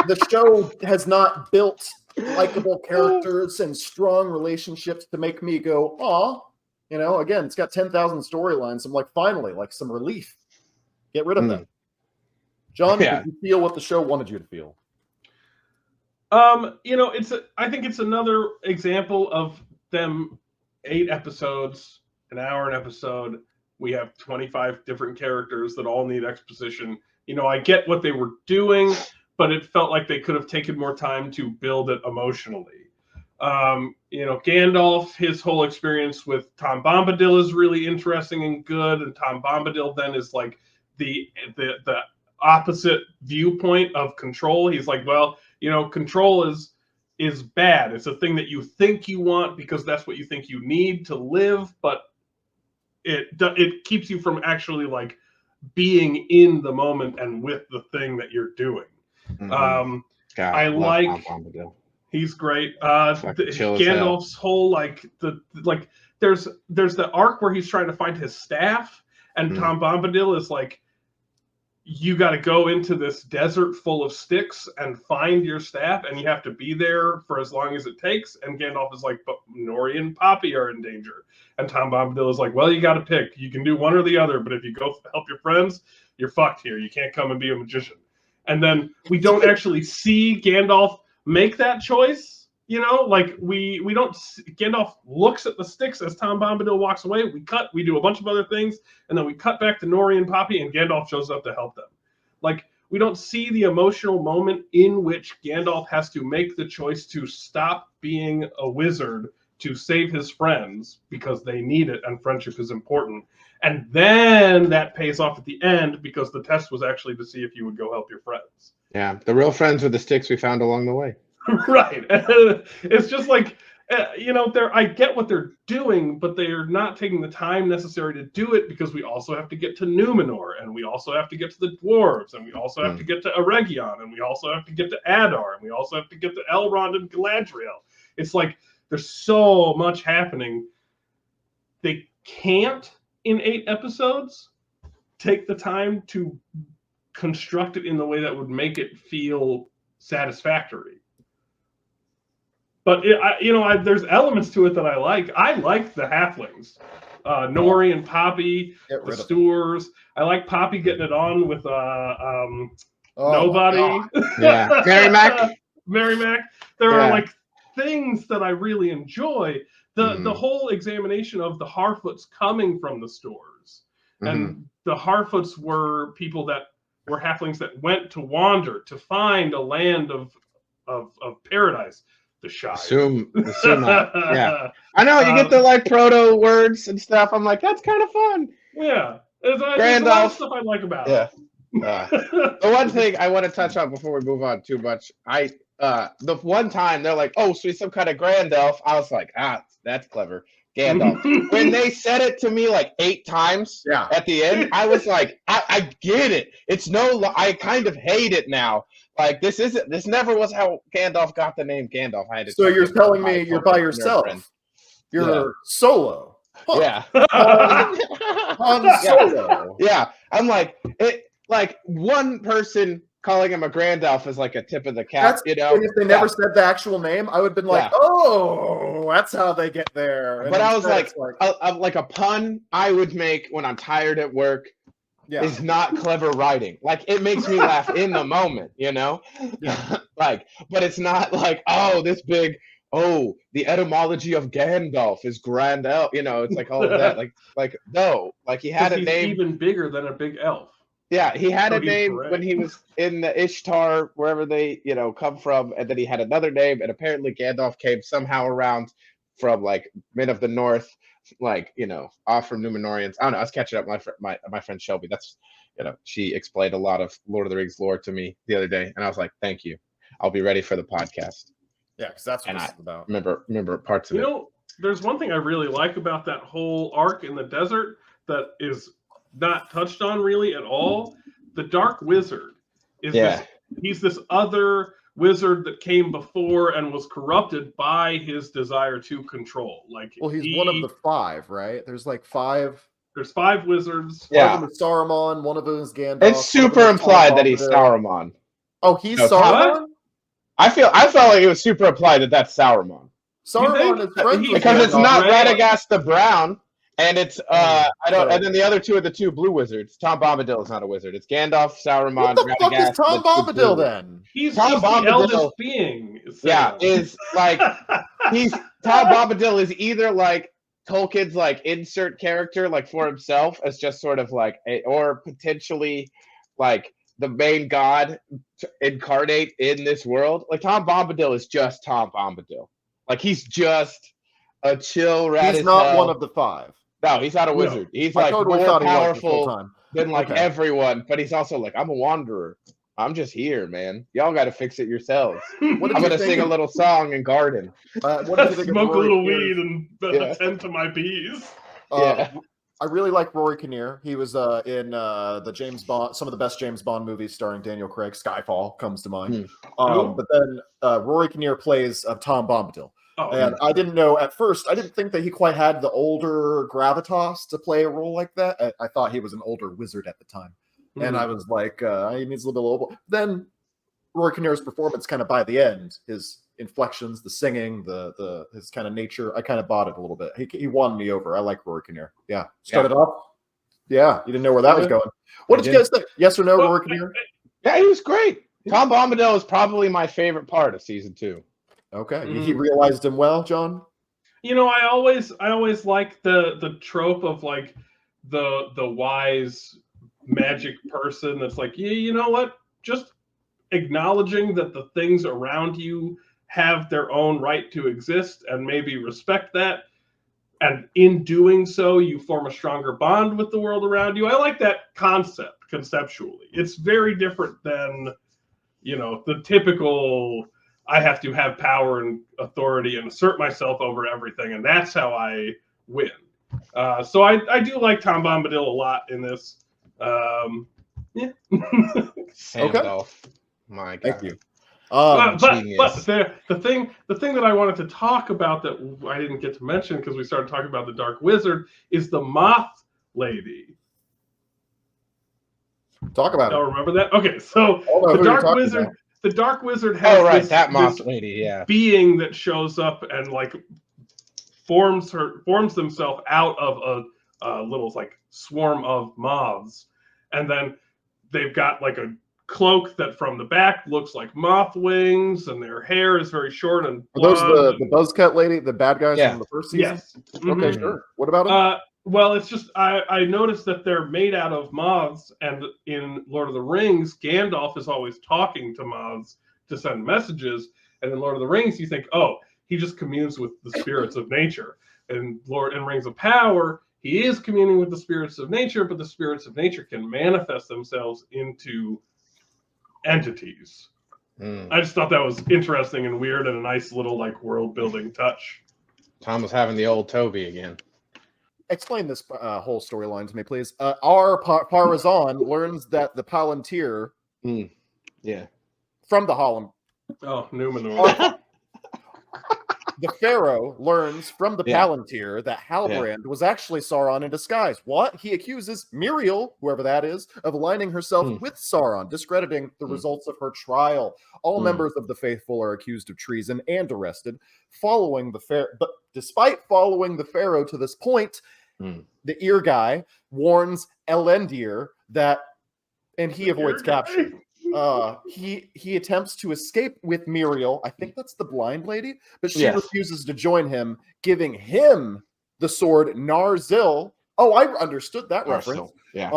The show has not built likable characters and strong relationships to make me go, aw. Again, it's got 10,000 storylines. I'm like, finally, like some relief. Get rid of them. John, did you feel what the show wanted you to feel? I think it's another example of them 8 episodes, an hour an episode. We have 25 different characters that all need exposition. I get what they were doing, but it felt like they could have taken more time to build it emotionally. Gandalf, his whole experience with Tom Bombadil is really interesting and good, and Tom Bombadil then is like the opposite viewpoint of control. He's like, well, control is bad. It's a thing that you think you want because that's what you think you need to live, but it keeps you from actually like being in the moment and with the thing that you're doing. I like he's great. Gandalf's whole there's the arc where he's trying to find his staff, and Tom Bombadil is like, you got to go into this desert full of sticks and find your staff, and you have to be there for as long as it takes. And Gandalf is like, but Nori and Poppy are in danger. And Tom Bombadil is like, well, you got to pick. You can do one or the other, but if you go help your friends, you're fucked here. You can't come and be a magician. And then we don't actually see Gandalf make that choice. We don't. Gandalf looks at the sticks as Tom Bombadil walks away. We do a bunch of other things, and then we cut back to Nori and Poppy, and Gandalf shows up to help them. We don't see the emotional moment in which Gandalf has to make the choice to stop being a wizard to save his friends because they need it and friendship is important. And then that pays off at the end because the test was actually to see if you would go help your friends. Yeah, the real friends were the sticks we found along the way. Right. It's just like, I get what they're doing, but they're not taking the time necessary to do it because we also have to get to Numenor, and we also have to get to the dwarves, and we also have to get to Eregion, and we also have to get to Adar, and we also have to get to Elrond and Galadriel. It's like there's so much happening. They can't, in 8 episodes, take the time to construct it in the way that would make it feel satisfactory. But there's elements to it that I like. I like the halflings, Nori and Poppy, the Stewars. I like Poppy getting it on with nobody. Yeah, Mary Mac. There are like things that I really enjoy. The whole examination of the Harfoots coming from the Stewars, and the Harfoots were people that were halflings that went to wander to find a land of paradise. The Shire. Assume that. Yeah. I know you get the like proto words and stuff. I'm like, that's kind of fun. Yeah. There's a lot of stuff I like about it. The one thing I want to touch on before we move on too much, the one time they're like, oh, so he's some kind of Gandalf. I was like, that's clever. Gandalf. When they said it to me like 8 times at the end, I was like, I get it. I kind of hate it now. Like this never was how Gandalf got the name Gandalf. So you're telling me you're by yourself? You're solo? Huh. Yeah. Solo. Yeah. I'm like it. Like one person calling him a Gandalf is like a tip of the cap. If they never said the actual name, I would have been like, oh, that's how they get there. And but I was like a pun I would make when I'm tired at work. Is not clever writing. Like it makes me laugh in the moment, Yeah. Like, but it's not like, this big. Oh, the etymology of Gandalf is grand elf. It's like all of that. Like no, like he had a name even bigger than a big elf. Yeah, he had a name when he was in the Ishtar, wherever they, come from, and then he had another name, and apparently Gandalf came somehow around from like Men of the North. Like off from Numenorians. I don't know. I was catching up with my friend Shelby. That's she explained a lot of Lord of the Rings lore to me the other day, and I was like, "Thank you. I'll be ready for the podcast." Yeah, because that's what it's about. Remember parts of it. There's one thing I really like about that whole arc in the desert that is not touched on really at all. The Dark Wizard is he's this other wizard that came before and was corrupted by his desire to control. He's one of the 5, right? There's like 5. There's 5 wizards. One of them is Saruman. One of them is Gandalf. It's super implied that he's Saruman. Oh, he's Saruman. I felt like it was super implied that that's Saruman. Saruman is friends with because it's not right? Radagast the Brown. And it's and then the other 2 are the 2 blue wizards. Tom Bombadil is not a wizard. It's Gandalf, Saruman. What the fuck is Tom Bombadil then? He's the eldest being. Yeah, is like Tom Bombadil is either like Tolkien's like insert character like for himself as just sort of like or potentially like the main god to incarnate in this world. Like Tom Bombadil is just Tom Bombadil. Like he's just a chill rat. He's not one of the 5. No, he's not a wizard. No. He's like more powerful than like everyone, but he's also like, I'm a wanderer. I'm just here, man. Y'all got to fix it yourselves. I'm going to sing a little song and garden. What did you think Smoke a little weed and attend to my bees. I really like Rory Kinnear. He was in the James Bond, some of the best James Bond movies starring Daniel Craig. Skyfall comes to mind. But then Rory Kinnear plays Tom Bombadil. And I didn't know at first, I didn't think that he quite had the older gravitas to play a role like that. I thought he was an older wizard at the time. Mm-hmm. And I was like, he needs a little bit older. Then Rory Kinnear's performance kind of by the end, his inflections, the singing, his kind of nature, I kind of bought it a little bit. He won me over. I like Rory Kinnear. Yeah. Started off. Yeah. You didn't know where that was going. What did you guys think? Yes or no, Rory Kinnear? Yeah, he was great. Tom Bombadil is probably my favorite part of season 2. Okay, he realized him well, John. I always like the trope of like the wise magic person that's like, you know what? Just acknowledging that the things around you have their own right to exist and maybe respect that, and in doing so, you form a stronger bond with the world around you. I like that concept conceptually. It's very different than the typical. I have to have power and authority and assert myself over everything, and that's how I win. So I do like Tom Bombadil a lot in this. Yeah. Okay. My God. Thank you. But the thing that I wanted to talk about that I didn't get to mention because we started talking about the Dark Wizard is the Moth Lady. Talk about it. Y'all remember that? Okay, so the Dark Wizard. About. The Dark Wizard has that moth lady, being that shows up and like forms himself out of a little like swarm of moths, and then they've got like a cloak that from the back looks like moth wings, and their hair is very short and blonde. Are those the buzzcut lady, the bad guys from the first season? Yes. Okay, sure. What about them? Well, it's just I noticed that they're made out of moths, and in Lord of the Rings, Gandalf is always talking to moths to send messages. And in Lord of the Rings, you think, oh, he just communes with the spirits of nature. And in Rings of Power, he is communing with the spirits of nature, but the spirits of nature can manifest themselves into entities. I just thought that was interesting and weird and a nice little like world building touch. Tom was having the old Toby again. Explain this whole storyline to me, please. Our Parazan learns that the Palantir from the Holland. Oh, Numenor. The Pharaoh learns from the Palantir that Halbrand was actually Sauron in disguise. What? He accuses Muriel, whoever that is, of aligning herself with Sauron, discrediting the results of her trial. All members of the faithful are accused of treason and arrested. But despite following the Pharaoh to this point, the ear guy warns Elendil that, and he avoids capture. He attempts to escape with Muriel. I think that's the blind lady, but she refuses to join him, giving him the sword Narzil. Oh, I understood that reference. Yeah.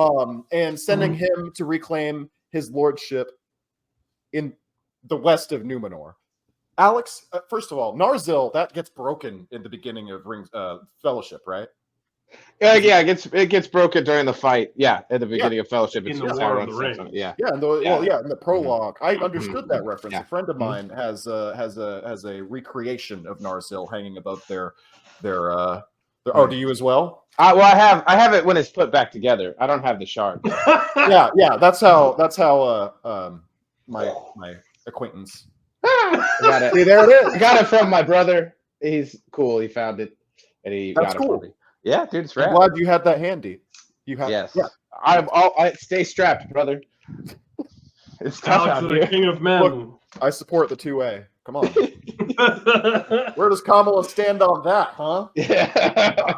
And sending him to reclaim his lordship in the west of Numenor. Alex, first of all, Narzil, that gets broken in the beginning of Fellowship, right? Yeah, it gets broken during the fight. Yeah, at the beginning of Fellowship. In the War of the Ring. Yeah, in the prologue, I understood that reference. A friend of mine has a recreation of Narzil hanging above their. Oh, do you as well? Well, I have it when it's put back together. I don't have the shard. yeah, that's how my acquaintance. Got it. See, there it is. I got it from my brother. He's cool. He found it, and he That's got cool. it for me. Yeah, dude, it's rad. I'm glad you had that handy. You have. Yes. Yeah. I stay strapped, brother. It's tough Alex, out the here. king of men. Look, I support the 2A. Come on. Where does Kamala stand on that, huh? Yeah.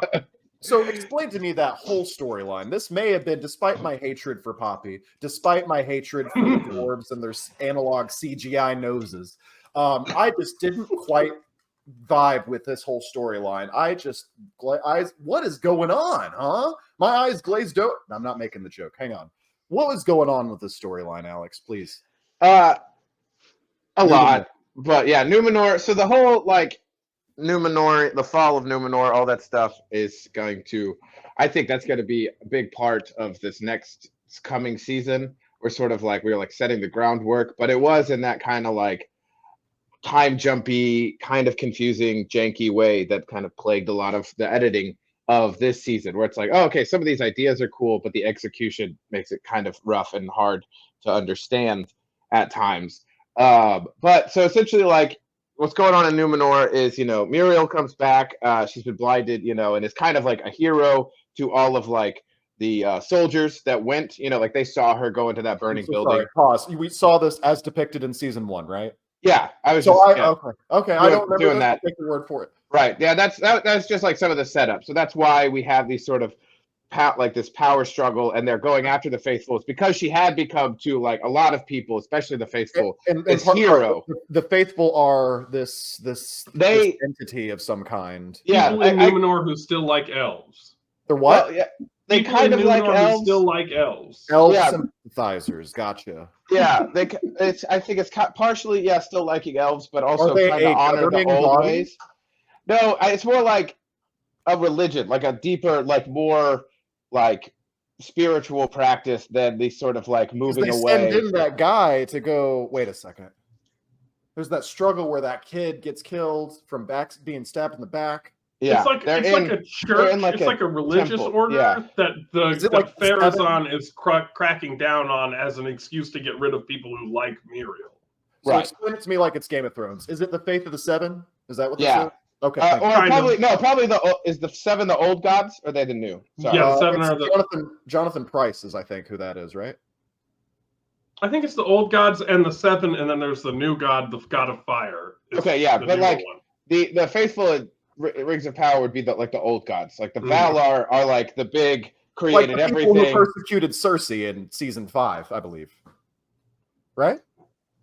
So explain to me that whole storyline. This may have been, despite my hatred for Poppy, despite my hatred for the dwarves and their analog CGI noses, I just didn't quite vibe with this whole storyline. What is going on, huh? My eyes glazed over. I'm not making the joke. Hang on. What was going on with this storyline, Alex? Please. A lot, but yeah, Numenor. So the whole Numenor, the fall of Numenor, all that stuff is going to. I think that's going to be a big part of this next coming season. We're setting the groundwork, but it was in that kind of time jumpy, kind of confusing, janky way that kind of plagued a lot of the editing of this season, where it's like, oh, okay, some of these ideas are cool, but the execution makes it kind of rough and hard to understand at times. But so essentially, what's going on in Numenor is, Muriel comes back. She's been blinded, and is kind of like a hero to all of the soldiers that went, they saw her go into that burning building. Sorry, pause. We saw this as depicted in season 1, right? Yeah, I was. Okay. I don't remember doing that. Take the word for it. Right. Yeah, that's just some of the setup. So that's why we have these sort of this power struggle, and they're going after the faithful. It's because she had become to a lot of people, especially the faithful, this hero. The faithful are this entity of some kind. Yeah, people in Numenor who still like elves. They're what? Well, yeah, they kind of like elves. Still like elves. Elves sympathizers. Gotcha. Yeah, I think it's partially still liking elves, but also kind of honor the old ways. No, it's more like a religion, like a deeper, more spiritual practice than the sort of moving away. Send in that guy to go. Wait a second. There's that struggle where that kid gets killed from being stabbed in the back. Yeah, it's like a church. It's like a religious temple. Order that the Pharazon is cracking down on as an excuse to get rid of people who like Muriel. So explain it to me like it's Game of Thrones. Is it the Faith of the Seven? Is that what this is? Okay. Probably is the Seven the old gods, or are they the new? Sorry. Yeah, the Seven are the Jonathan Pryce is, I think, who that is, right? I think it's the old gods and the Seven, and then there's the new god, the god of fire. Okay, yeah, but the faithful Rings of Power would be the old gods. The Valar are the big created the people everything. Who persecuted Cersei in season 5, I believe. Right?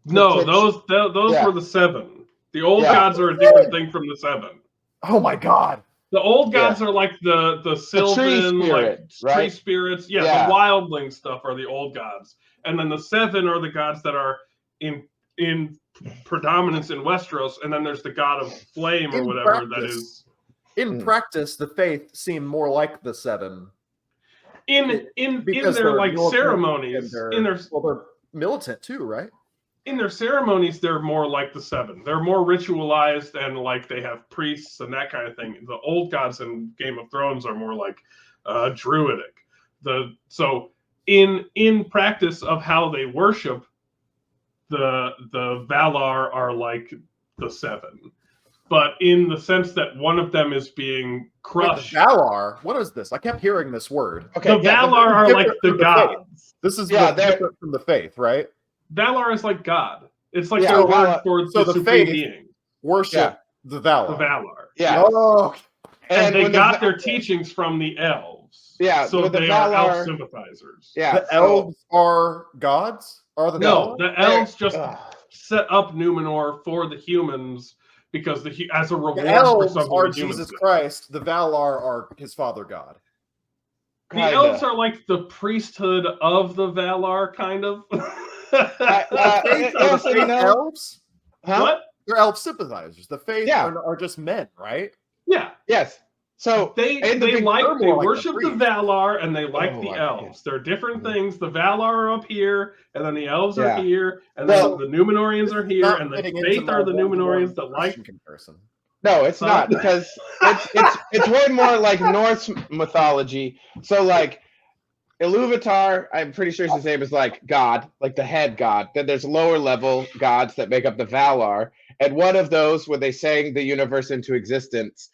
No, those were the Seven. The old gods are a different thing from the Seven. Oh my god! The old gods are like the Sylvan, like tree spirits. Yeah, the wildling stuff are the old gods, and then the 7 are the gods that are in predominance in Westeros, and then there's the god of flame or whatever that is. In practice, the Faith seem more like the 7. In their like ceremonies, they're militant too, right? In their ceremonies, they're more like the 7. They're more ritualized and like they have priests and that kind of thing. The old gods in Game of Thrones are more like druidic. So in practice of how they worship, the Valar are like the 7. But in the sense that one of them is being crushed. Wait, the Valar? What is this? I kept hearing this word. Okay, the Valar are like the gods. This is different from the Faith, right? Valar is like God. It's like their word for the supreme being. Worship the Valar. The Valar. Yeah. Oh. And they got their teachings from the elves. Yeah. So they are elf sympathizers. Yeah. The elves are gods? No, the elves just set up Numenor for the humans because as a reward for something are Jesus Christ. The Valar are his father God. The elves are like the priesthood of the Valar, kind of. Elves? Huh? What? They're elf sympathizers. The Faith are just men, right? Yeah. Yes. So they worship the Valar and they like the elves. They're different things. The Valar are up here, and then the elves are here, and then the Numenorians are here, and the Faith are the Numenorians that like comparison. No, it's not, because it's way more like Norse mythology. So like Iluvatar, I'm pretty sure his name is like God, like the head god. Then there's lower level gods that make up the Valar. And one of those, when they sang the universe into existence,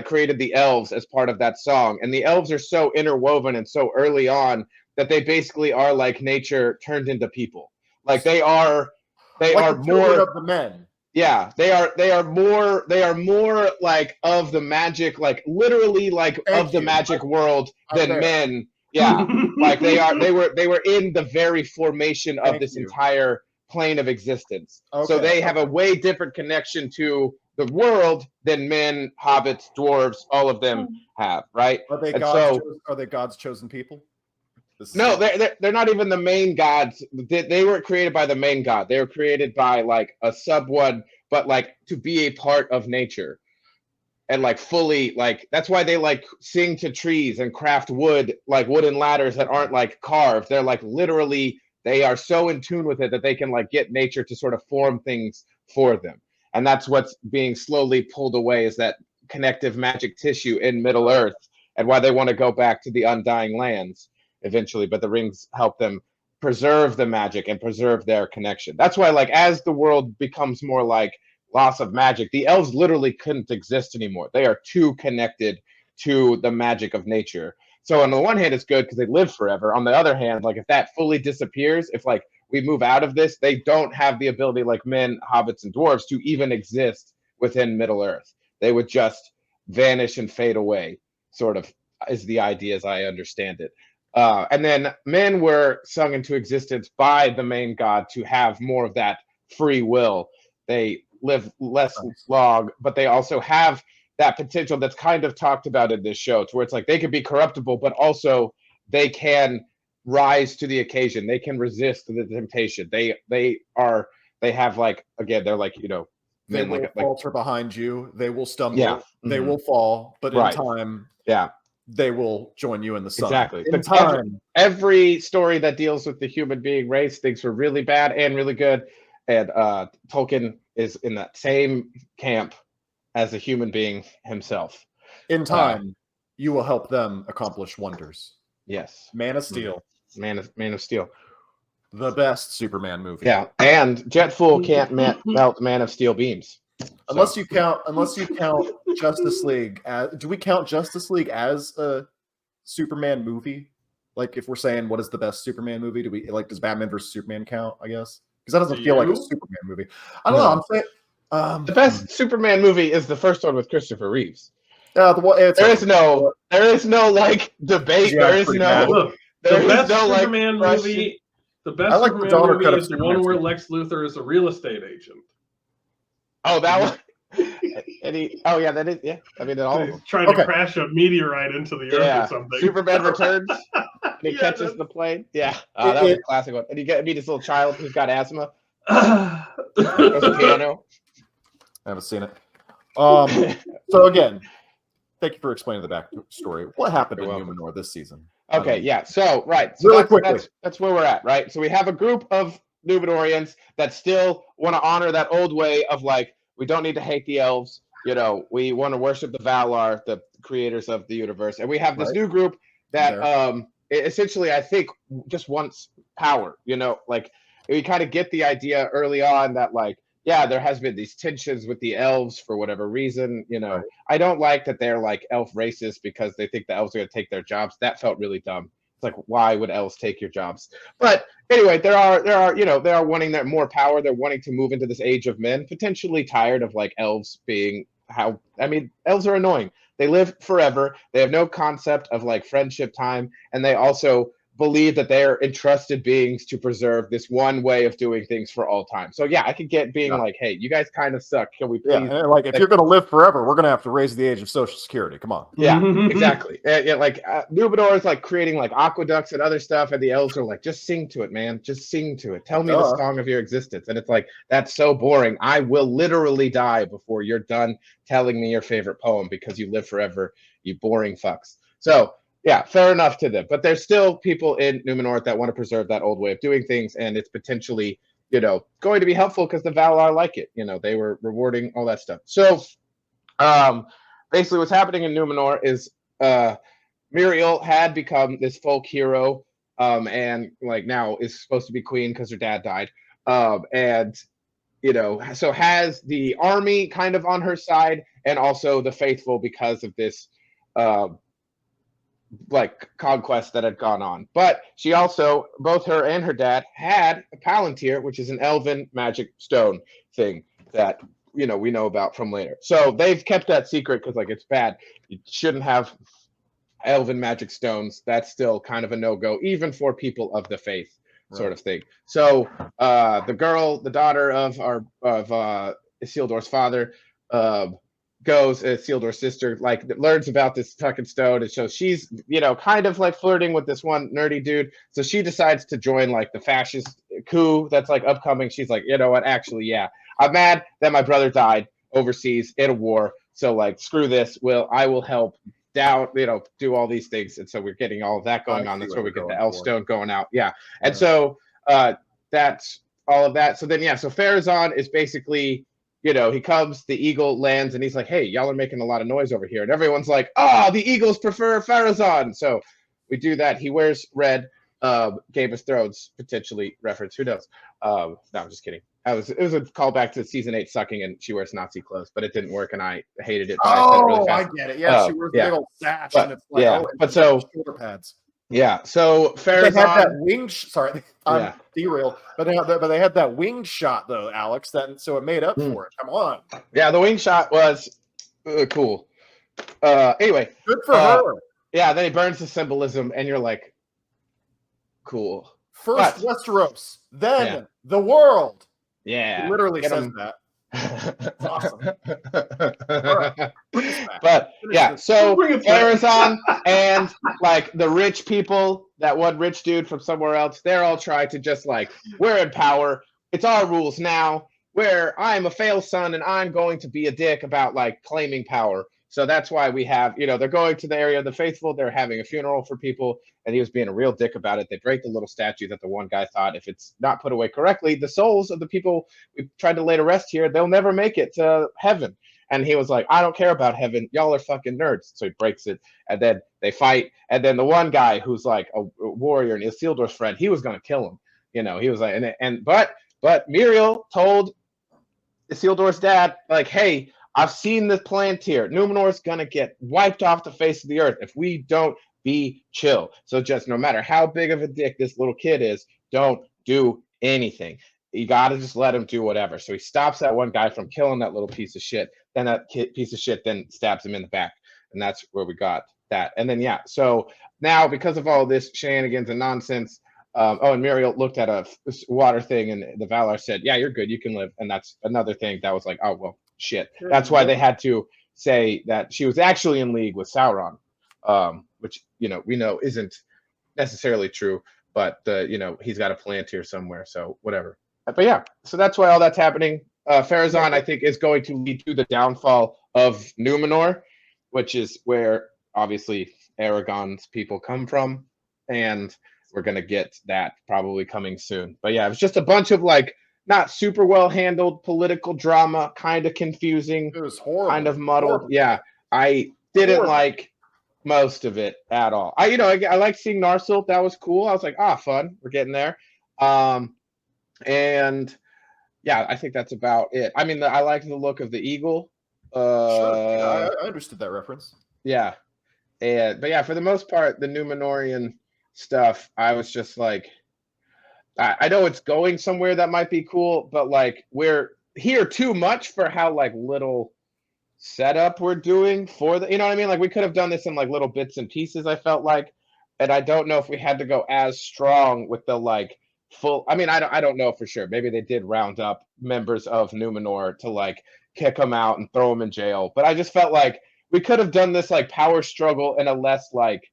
created the elves as part of that song. And the elves are so interwoven and so early on that they basically are like nature turned into people. Like they are more of the men. Yeah, they are more like of the magic, like literally like of the magic world than men. Yeah, like they were in the very formation of this entire plane of existence. Okay. So they have a way different connection to the world than men, hobbits, dwarves, all of them have, right? Are they gods? Are they God's chosen people? No, they're not even the main gods. They weren't created by the main god. They were created by like a sub one, but like to be a part of nature. And like fully, like that's why they like sing to trees and craft wood, like wooden ladders that aren't like carved. They're like literally, they are so in tune with it that they can like get nature to sort of form things for them. And that's what's being slowly pulled away, is that connective magic tissue in Middle Earth, and why they want to go back to the Undying Lands eventually. But the rings help them preserve the magic and preserve their connection. That's why, like, as the world becomes more like loss of magic, the elves literally couldn't exist anymore. They are too connected to the magic of nature. So on the one hand, it's good because they live forever. On the other hand, like if that fully disappears, if like we move out of this, they don't have the ability like men, hobbits, and dwarves to even exist within Middle Earth. They would just vanish and fade away, sort of is the idea as I understand it. And then men were sung into existence by the main god to have more of that free will. They live less long, but they also have that potential that's kind of talked about in this show, to where it's like they could be corruptible, but also they can rise to the occasion. They can resist the temptation. They have like, again, they're like, you know, they will falter behind you. They will stumble. They will fall, but in time, they will join you in the sun. Exactly. In time, every story that deals with the human being race, things were really bad and really good. And Tolkien is in that same camp as a human being himself. In time, you will help them accomplish wonders. Yes. Man of Steel. Man of Steel. The best Superman movie. Yeah, and Jetfool can't melt Man of Steel beams. Unless you count Justice League. Do we count Justice League as a Superman movie? Like, if we're saying what is the best Superman movie, do we like, does Batman versus Superman count? I guess because that doesn't feel like a Superman movie. I don't know. I'm saying the best Superman movie is the first one with Christopher Reeves. There is no like debate. Yeah, there is no Superman movie. The best Superman movie is the one where Lex Luthor is a real estate agent. Oh, that one. that is, yeah. I mean, all of He's them. trying to crash a meteorite into the Earth or something. Superman Returns, and he Yeah, catches the plane. Yeah, that was a classic one. And you get meet this little child who's got asthma. Goes to piano. I haven't seen it. So again, thank you for explaining the backstory. What happened in Numenor this season? Okay, yeah. So really quickly. That's where we're at, right? So we have a group of Numenorians that still want to honor that old way of like, we don't need to hate the elves. You know, we want to worship the Valar, the creators of the universe, and we have this new group that essentially, I think, just wants power. You know, like we kind of get the idea early on that like, yeah, there has been these tensions with the elves for whatever reason. You know, I don't like that they're like elf racist because they think the elves are going to take their jobs. That felt really dumb. It's like, why would elves take your jobs? But anyway, they are wanting that more power. They're wanting to move into this age of men, potentially tired of like elves being elves are annoying. They live forever. They have no concept of like friendship time. And they also believe that they are entrusted beings to preserve this one way of doing things for all time. So yeah, I could get being like, hey, you guys kind of suck. Can we please? Yeah, like if you're going to live forever, we're going to have to raise the age of Social Security. Come on. Yeah, exactly. Like Numenor is like creating like aqueducts and other stuff, and the elves are like, just sing to it, man. Just sing to it. Tell me the song of your existence. And it's like, that's so boring. I will literally die before you're done telling me your favorite poem because you live forever, you boring fucks. So yeah, fair enough to them. But there's still people in Numenor that want to preserve that old way of doing things, and it's potentially, going to be helpful because the Valar like it. They were rewarding all that stuff. So basically what's happening in Numenor is Muriel had become this folk hero, and like now is supposed to be queen because her dad died. And so has the army kind of on her side, and also the faithful because of this like conquest that had gone on. But she also, both her and her dad, had a palantir, which is an elven magic stone thing that we know about from later. So they've kept that secret because like it's bad. You shouldn't have elven magic stones. That's still kind of a no-go, even for people of the faith, sort of thing. So the daughter of Isildur's father, goes, Isildur's sister, like learns about this fucking stone, and so she's kind of like flirting with this one nerdy dude. So she decides to join like the fascist coup that's like upcoming. She's like, you know what? Actually, yeah, I'm mad that my brother died overseas in a war. So like, screw this. I will help down, do all these things. And so we're getting all of that going on. That's where we get the elf stone going out. Yeah. And so that's all of that. So then so Pharazôn is basically, he comes, the eagle lands, and he's like, hey, y'all are making a lot of noise over here. And everyone's like, the eagles prefer Pharazôn. So we do that. He wears red. Game of Thrones potentially reference. Who knows? No, I'm just kidding. It was a callback to season 8 sucking, and she wears Nazi clothes, but it didn't work, and I hated it. I get it. Yeah, she wears a big old sash, and it's like, shoulder pads. Yeah, so Pharazôn, they had that wing. Sorry, I'm derailed, but they had that wing shot though, Alex. So it made up for it. Come on. Yeah, the wing shot was cool. Anyway, good for her. Yeah, then he burns the symbolism, and you're like, cool. First Westeros, then the world. Yeah, he literally says that. Awesome. But yeah, so Pharazôn and like the rich people, that one rich dude from somewhere else, they're all trying to just like, we're in power. It's our rules now. Where I'm a fail son and I'm going to be a dick about like claiming power. So that's why we have, they're going to the area of the faithful. They're having a funeral for people, and he was being a real dick about it. They break the little statue that the one guy thought, if it's not put away correctly, the souls of the people we tried to lay to rest here, they'll never make it to heaven. And he was like, I don't care about heaven. Y'all are fucking nerds. So he breaks it, and then they fight. And then the one guy who's like a warrior and Isildur's friend, he was going to kill him. He was like, but Muriel told Isildur's dad, like, hey, I've seen this palantir. Numenor's gonna get wiped off the face of the earth if we don't be chill. So just no matter how big of a dick this little kid is, don't do anything. You gotta just let him do whatever. So he stops that one guy from killing that little piece of shit. Then that piece of shit then stabs him in the back, and that's where we got that. And then so now because of all this shenanigans and nonsense, and Muriel looked at a water thing, and the Valar said, yeah, you're good, you can live. And that's another thing that was like, oh well, shit. That's why they had to say that she was actually in league with Sauron, which we know isn't necessarily true, but he's got a plant here somewhere, so whatever. But yeah, so that's why all that's happening. Pharazôn, I think, is going to lead to the downfall of Numenor, which is where obviously Aragorn's people come from, and we're gonna get that probably coming soon. But yeah, it was just a bunch of like not super well handled political drama, kind of confusing. It was horrible. Kind of muddled. Horrible. Yeah, I didn't like most of it at all. I like seeing Narsil. That was cool. I was like, fun. We're getting there. And yeah, I think that's about it. I mean, I like the look of the eagle. Sure. Yeah, I understood that reference. Yeah. But yeah, for the most part, the Numenorian stuff, I was just like, I know it's going somewhere that might be cool, but like we're here too much for how like little setup we're doing for the, you know what I mean? Like we could have done this in like little bits and pieces, I felt like, and I don't know if we had to go as strong with the like full. I mean, I don't know for sure. Maybe they did round up members of Numenor to like kick them out and throw them in jail, but I just felt like we could have done this like power struggle in a less like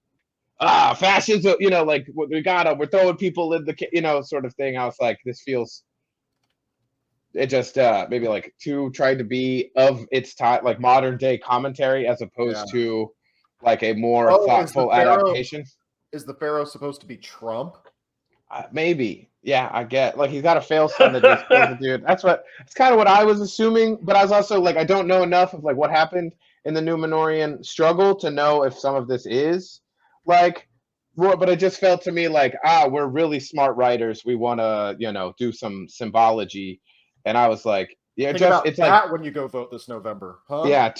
fascism, like we're throwing people in the sort of thing. I was like, this feels, it just maybe like too tried to be of its time, like modern day commentary as opposed to like a more thoughtful adaptation. Is the Pharaoh supposed to be Trump? Maybe. Yeah, I get like he's got a fail son that just kills the dude. That's kind of what I was assuming, but I was also like, I don't know enough of like what happened in the Numenorian struggle to know if some of this is like, but it just felt to me like, we're really smart writers. We want to, do some symbology. And I was like, yeah, it's like when you go vote this November, huh? Yeah,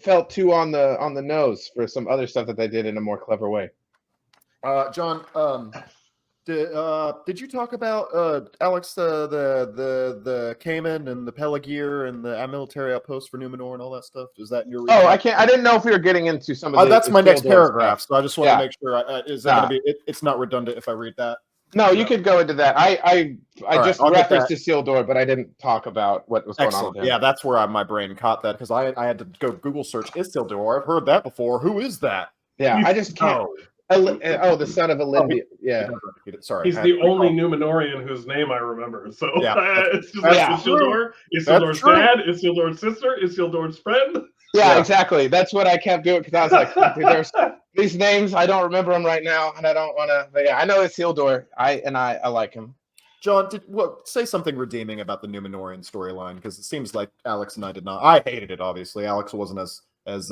felt too on the nose for some other stuff that they did in a more clever way. John, did you talk about Alex the Cayman and the Peлагir and the military outpost for Numenor and all that stuff? Is that in your? Oh, I didn't know if we were getting into some of. That's my next paragraph, so I just want to make sure. Is that going to be? It's not redundant if I read that. No, you could go into that. I just referenced to Isildur, but I didn't talk about what was going on with him. Yeah, that's where my brain caught that because I had to go Google search Isildur. I've heard that before. Who is that? Yeah, I just can't. The son of Elendil. Yeah, sorry. He's the only Numenorian whose name I remember. So it's just Isildur. Isildur's dad, Isildur's sister, Isildur's friend. Yeah, exactly. That's what I kept doing because I was like, dude, there's these names. I don't remember them right now, and I don't want to. But yeah, I know Isildur. I like him. John, say something redeeming about the Numenorian storyline because it seems like Alex and I did not. I hated it. Obviously, Alex wasn't as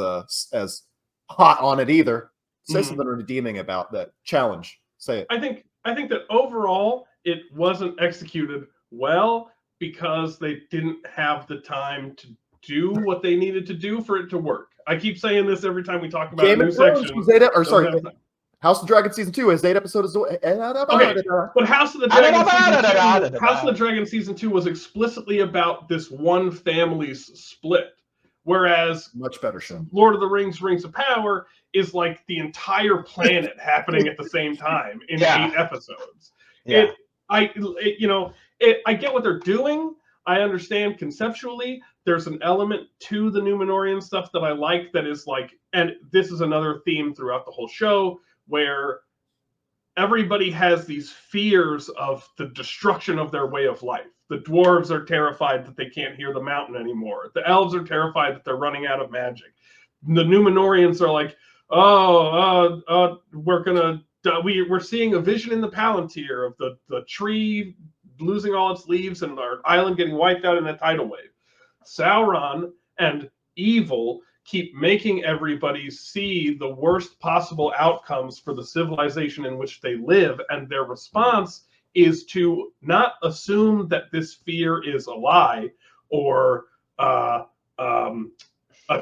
hot on it either. Say something redeeming about that challenge. Say it. I think that overall it wasn't executed well because they didn't have the time to do what they needed to do for it to work. I keep saying this every time we talk about a new section. House of the Dragon season 2 is 8 episodes. Okay, but House of the Dragon season 2 was explicitly about this one family's split. Whereas much better show. Lord of the Rings, Rings of Power is like the entire planet happening at the same time in 8 episodes. Yeah. I get what they're doing. I understand conceptually. There's an element to the Numenorian stuff that I like that is like, and this is another theme throughout the whole show where everybody has these fears of the destruction of their way of life. The dwarves are terrified that they can't hear the mountain anymore. The elves are terrified that they're running out of magic. The Numenorians are like, we're seeing a vision in the Palantir of the tree losing all its leaves and our island getting wiped out in a tidal wave. Sauron and evil keep making everybody see the worst possible outcomes for the civilization in which they live, and their response is to not assume that this fear is a lie or a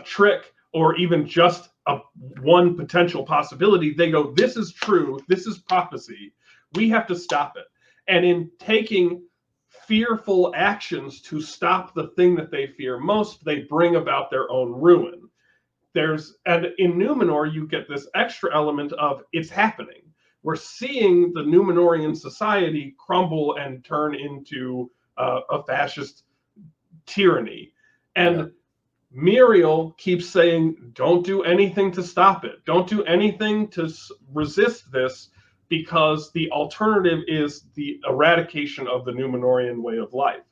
trick or even just one potential possibility. They go, this is true, this is prophecy, we have to stop it. And in taking fearful actions to stop the thing that they fear most, they bring about their own ruin. And in Numenor, you get this extra element of it's happening. We're seeing the Numenorian society crumble and turn into a fascist tyranny. And Muriel keeps saying, don't do anything to stop it. Don't do anything to resist this, because the alternative is the eradication of the Numenorian way of life.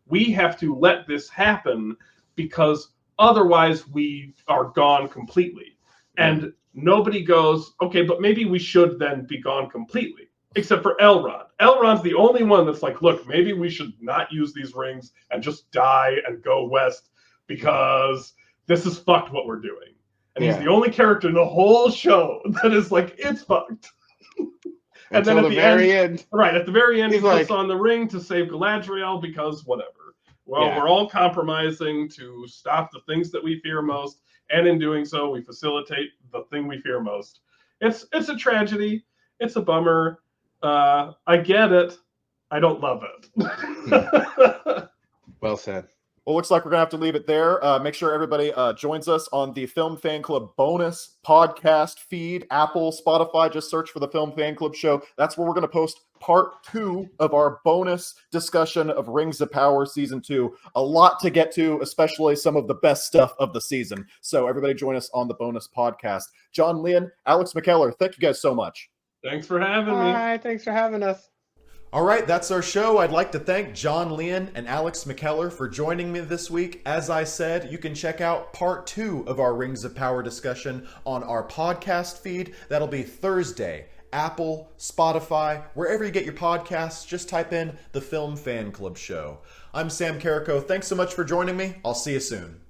We have to let this happen, because otherwise we are gone completely. And nobody goes, okay, but maybe we should then be gone completely. Except for Elrond. Elrond's the only one that's like, look, maybe we should not use these rings and just die and go west, because this is fucked what we're doing. And he's the only character in the whole show that is like, it's fucked. And then at the very end, right, at the very end, he puts on the ring to save Galadriel, because whatever. Well, we're all compromising to stop the things that we fear most, and in doing so, we facilitate the thing we fear most. It's a tragedy. It's a bummer. I get it. I don't love it. Well said. Well, looks like we're going to have to leave it there. Make sure everybody joins us on the Film Fan Club bonus podcast feed. Apple, Spotify, just search for the Film Fan Club show. That's where we're going to post part 2 of our bonus discussion of Rings of Power Season 2. A lot to get to, especially some of the best stuff of the season. So everybody join us on the bonus podcast. John Lein, Alex McKellar, thank you guys so much. Thanks for having me. Hi, thanks for having us. All right, that's our show. I'd like to thank John Lein and Alex McKellar for joining me this week. As I said, you can check out part 2 of our Rings of Power discussion on our podcast feed. That'll be Thursday. Apple, Spotify, wherever you get your podcasts, just type in the Film Fan Club show. I'm Sam Carrico. Thanks so much for joining me. I'll see you soon.